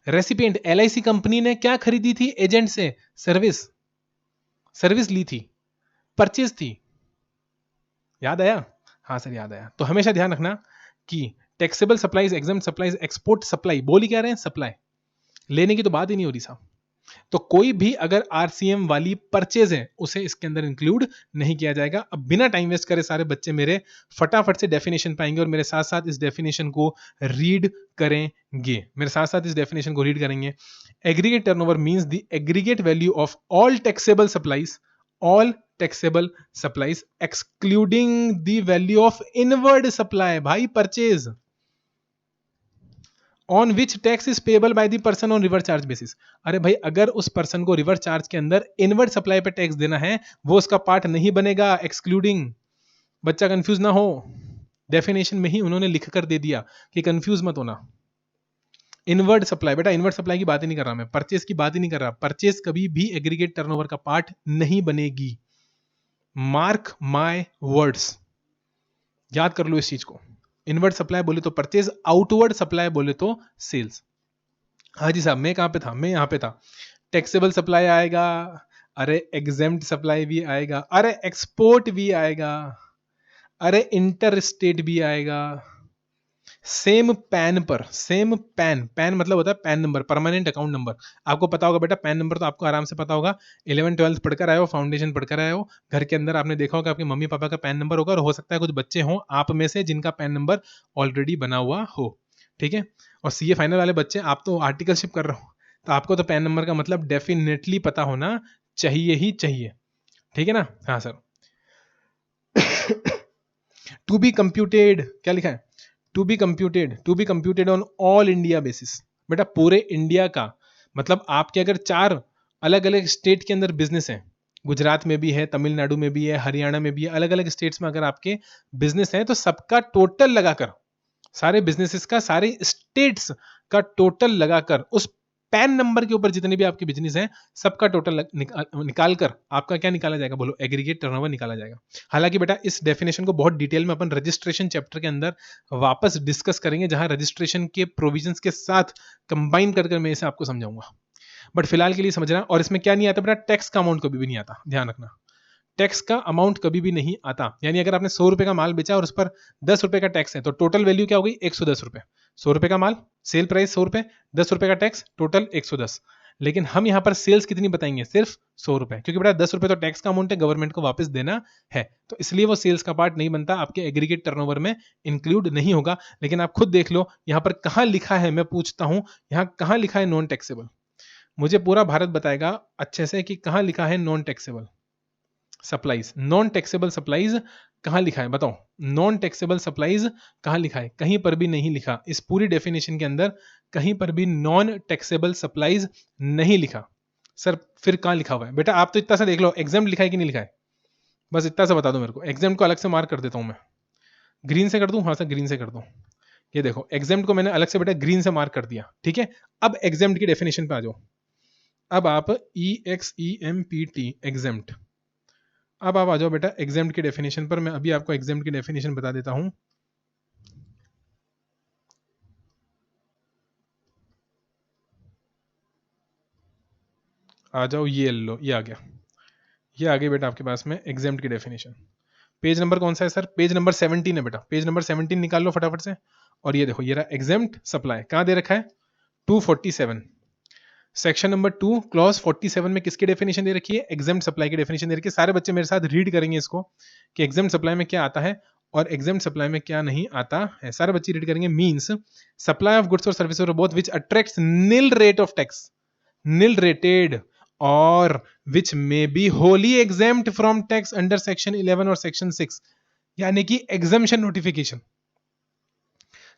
रेसिपिएंट एलआईसी कंपनी ने क्या खरीदी थी एजेंट से? सर्विस ली थी, परचेज थी। याद आया? हाँ सर याद आया। तो हमेशा ध्यान रखना कि taxable supplies, exempt supplies, export supply, बोल ही क्या रहे हैं, सप्लाई, लेने की तो बात ही नहीं हो रही साहब। तो कोई भी अगर आरसीएम वाली परचेज है उसे इसके अंदर इंक्लूड नहीं किया जाएगा। अब बिना टाइम वेस्ट करे सारे बच्चे मेरे फटाफट से डेफिनेशन पाएंगे और मेरे साथ साथ इस डेफिनेशन को रीड करेंगे, मेरे साथ साथ इस डेफिनेशन को रीड करेंगे। Aggregate turnover means the aggregate value of all taxable supplies, all taxable supplies excluding the value of inward supply, भाई purchase, on which tax is payable by the person on reverse charge basis. अरे भाई अगर उस person को reverse charge के अंदर inward supply पे tax देना है वो उसका पार्ट नहीं बनेगा, एक्सक्लूडिंग। बच्चा कंफ्यूज ना हो, डेफिनेशन में ही उन्होंने लिख कर दे दिया कि कंफ्यूज मत होना। इनवर्ड सप्लाई, बेटा इनवर्ड सप्लाई की बात ही नहीं कर रहा मैं, परचेज की बात ही नहीं कर रहा। परचेज कभी भी एग्रीगेट टर्नओवर का पार्ट नहीं बनेगी, मार्क माय वर्ड्स, याद कर लो इस चीज को। इनवर्ड सप्लाई बोले तो परचेज, आउटवर्ड सप्लाई बोले तो सेल्स। हाँ जी साहब, मैं कहां पे था, मैं यहां पे था। टैक्सेबल सप्लाई आएगा, अरे एग्जेम्प्ट सप्लाई भी आएगा, अरे एक्सपोर्ट भी आएगा, अरे इंटर स्टेट भी आएगा। सेम पैन पर, सेम पैन, पैन मतलब होता है pan number, permanent account number. आपको पता होगा बेटा पैन नंबर, तो आपको आराम से पता होगा, 11th-12th पढ़कर आए हो, फाउंडेशन पढ़कर आए हो, घर के अंदर आपने देखा होगा आपके मम्मी पापा का पैन नंबर होगा, और हो सकता है कुछ बच्चे हों आप में से जिनका पैन नंबर ऑलरेडी बना हुआ हो, ठीक है। और सीए फाइनल वाले बच्चे, आप तो आर्टिकलशिप कर रहे हो, तो आपको तो पैन नंबर का मतलब डेफिनेटली पता होना चाहिए ही चाहिए, ठीक है ना। हाँ सर। टू बी कंप्यूटेड, क्या लिखा है, to be computed on all India basis. बेटा पूरे इंडिया का मतलब आपके अगर 4 अलग अलग स्टेट के अंदर बिजनेस है, गुजरात में भी है, तमिलनाडु में भी है, हरियाणा में भी है, अलग अलग स्टेट्स में अगर आपके बिजनेस है तो सबका टोटल लगाकर, सारे बिजनेसेस का, सारे स्टेट्स का टोटल लगाकर उस पैन नंबर के ऊपर जितने भी आपके बिजनेस हैं सबका टोटल निकाल कर आपका क्या निकाला जाएगा, बोलो एग्रीगेट टर्नओवर निकाला जाएगा। हालांकि बेटा इस डेफिनेशन को बहुत डिटेल में अपन रजिस्ट्रेशन चैप्टर के अंदर वापस डिस्कस करेंगे, जहां रजिस्ट्रेशन के प्रोविजंस के साथ कंबाइन कर मैं इसे आपको समझाऊंगा। बट फिलहाल के लिए समझना, और इसमें क्या नहीं आता बेटा, टैक्स का अमाउंट कभी भी नहीं आता, ध्यान रखना, टैक्स का अमाउंट कभी भी नहीं आता। यानी अगर आपने 100 रुपए का माल बेचा और उस पर 10 रुपए का टैक्स है तो टोटल वैल्यू क्या हो गई, 110 रुपए। 100 रुपए का माल, सेल प्राइस 100 रुपए, 10 रुपए का टैक्स, टोटल 110। लेकिन हम यहां पर सेल्स कितनी बताएंगे, सिर्फ 100 रुपए, क्योंकि बेटा 10 रुपए तो टैक्स का अमाउंट है, गवर्नमेंट को वापस देना है, तो इसलिए वो सेल्स का पार्ट नहीं बनता, आपके एग्रीगेट टर्नओवर में इंक्लूड नहीं होगा। लेकिन आप खुद देख लो यहां पर कहां लिखा है, मैं पूछता हूं यहां कहां लिखा है नॉन टैक्सेबल। मुझे पूरा भारत बताएगा अच्छे से कि कहां लिखा है non taxable supplies. Non taxable supplies कहाँ लिखा है बताओ? नॉन टैक्सेबल सप्लाईज कहाँ लिखा है? कहीं पर भी नहीं लिखा। इस पूरी डेफिनेशन के अंदर कहीं पर भी नॉन टैक्सेबल सप्लाईज नहीं लिखा। सर फिर कहाँ लिखा हुआ है? बेटा आप तो इतना सा देख लो, एग्जाम लिखा है कि नहीं लिखा है, बस इतना सा बता दो मेरे को। एग्जाम को अलग से मार्क कर देता हूं मैं, ग्रीन से कर दूं? हाँ सर ग्रीन से कर दूं। ये देखो एग्जाम को मैंने अलग से बेटा ग्रीन से मार्क कर दिया, ठीक है। अब एग्जाम की डेफिनेशन पे आ जाओ। अब आप EXEMPT एग्जाम्ट, अब आप आ जाओ बेटा एग्जाम्ट की डेफिनेशन पर। मैं अभी आपको एग्जाम्ट की डेफिनेशन बता देता हूं। आ जाओ, ये लो, ये आ गया, ये आ गई बेटा आपके पास में एग्जाम्ट की डेफिनेशन। पेज नंबर कौन सा है सर? पेज नंबर 17 है बेटा। पेज नंबर 17 निकाल लो फटाफट से। और ये देखो, ये रहा एग्जाम्ट सप्लाई। कहां दे रखा है? 247 सेक्शन नंबर 2 क्लॉज 47 में किसकी डेफिनेशन दे रखी है? एग्जाम्ट सप्लाई की डेफिनेशन दे रखी है। सारे बच्चे मेरे साथ रीड करेंगे इसको कि एग्जाम्ट सप्लाई में क्या आता है और एग्जाम्ट सप्लाई में क्या नहीं आता है। सारे बच्चे रीड करेंगे। मींस सप्लाई ऑफ गुड्स और सर्विसेज और both which attracts nil rate of tax, nil rated, और which may be wholly exempt from tax under section 11 और section 6, यानी कि एग्जाम्शन नोटिफिकेशन।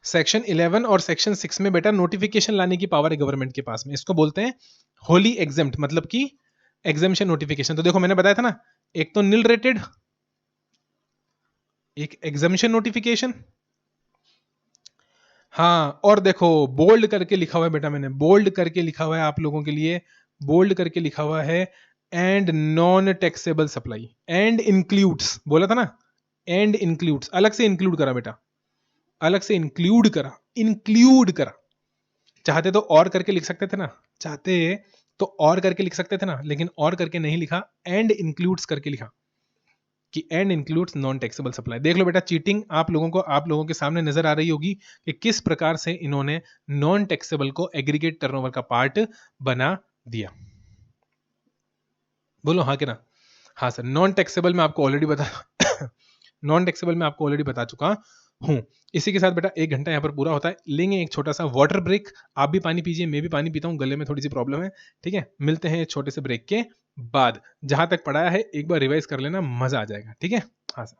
सेक्शन 11 और सेक्शन 6 में बेटा नोटिफिकेशन लाने की पावर है गवर्नमेंट के पास में। इसको बोलते हैं होली एग्जेम्प्ट, मतलब कि एग्जाम्शन नोटिफिकेशन। तो देखो मैंने बताया था ना, एक तो नील रेटेड, एक एग्जाम्शन नोटिफिकेशन। हाँ, और देखो बोल्ड करके लिखा हुआ है बेटा, मैंने बोल्ड करके लिखा हुआ है आप लोगों के लिए, बोल्ड करके लिखा हुआ है and non taxable supply. And includes बोला था ना, एंड इंक्लूड्स अलग से इंक्लूड करा बेटा, अलग से इंक्लूड करा, इंक्लूड करा। चाहते तो और करके लिख सकते थे ना, चाहते तो और करके लिख सकते थे ना, लेकिन और करके नहीं लिखा, एंड इंक्लूड्स करके लिखा कि and includes non taxable supply. देख लो बेटा चीटिंग आप लोगों के सामने नजर आ रही होगी कि किस प्रकार से इन्होंने नॉन टैक्सेबल को एग्रीगेट टर्नओवर का पार्ट बना दिया। बोलो हाँ कि ना? हाँ सर, नॉन टैक्सेबल में आपको ऑलरेडी बता नॉन टैक्सेबल में आपको ऑलरेडी बता चुका हूं। इसी के साथ बेटा 1 घंटा यहाँ पर पूरा होता है। लेंगे एक छोटा सा वाटर ब्रेक। आप भी पानी पीजिए, मैं भी पानी पीता हूँ, गले में थोड़ी सी प्रॉब्लम है, ठीक है। मिलते हैं छोटे से ब्रेक के बाद। जहां तक पढ़ाया है एक बार रिवाइज कर लेना, मजा आ जाएगा, ठीक है। हाँ सर।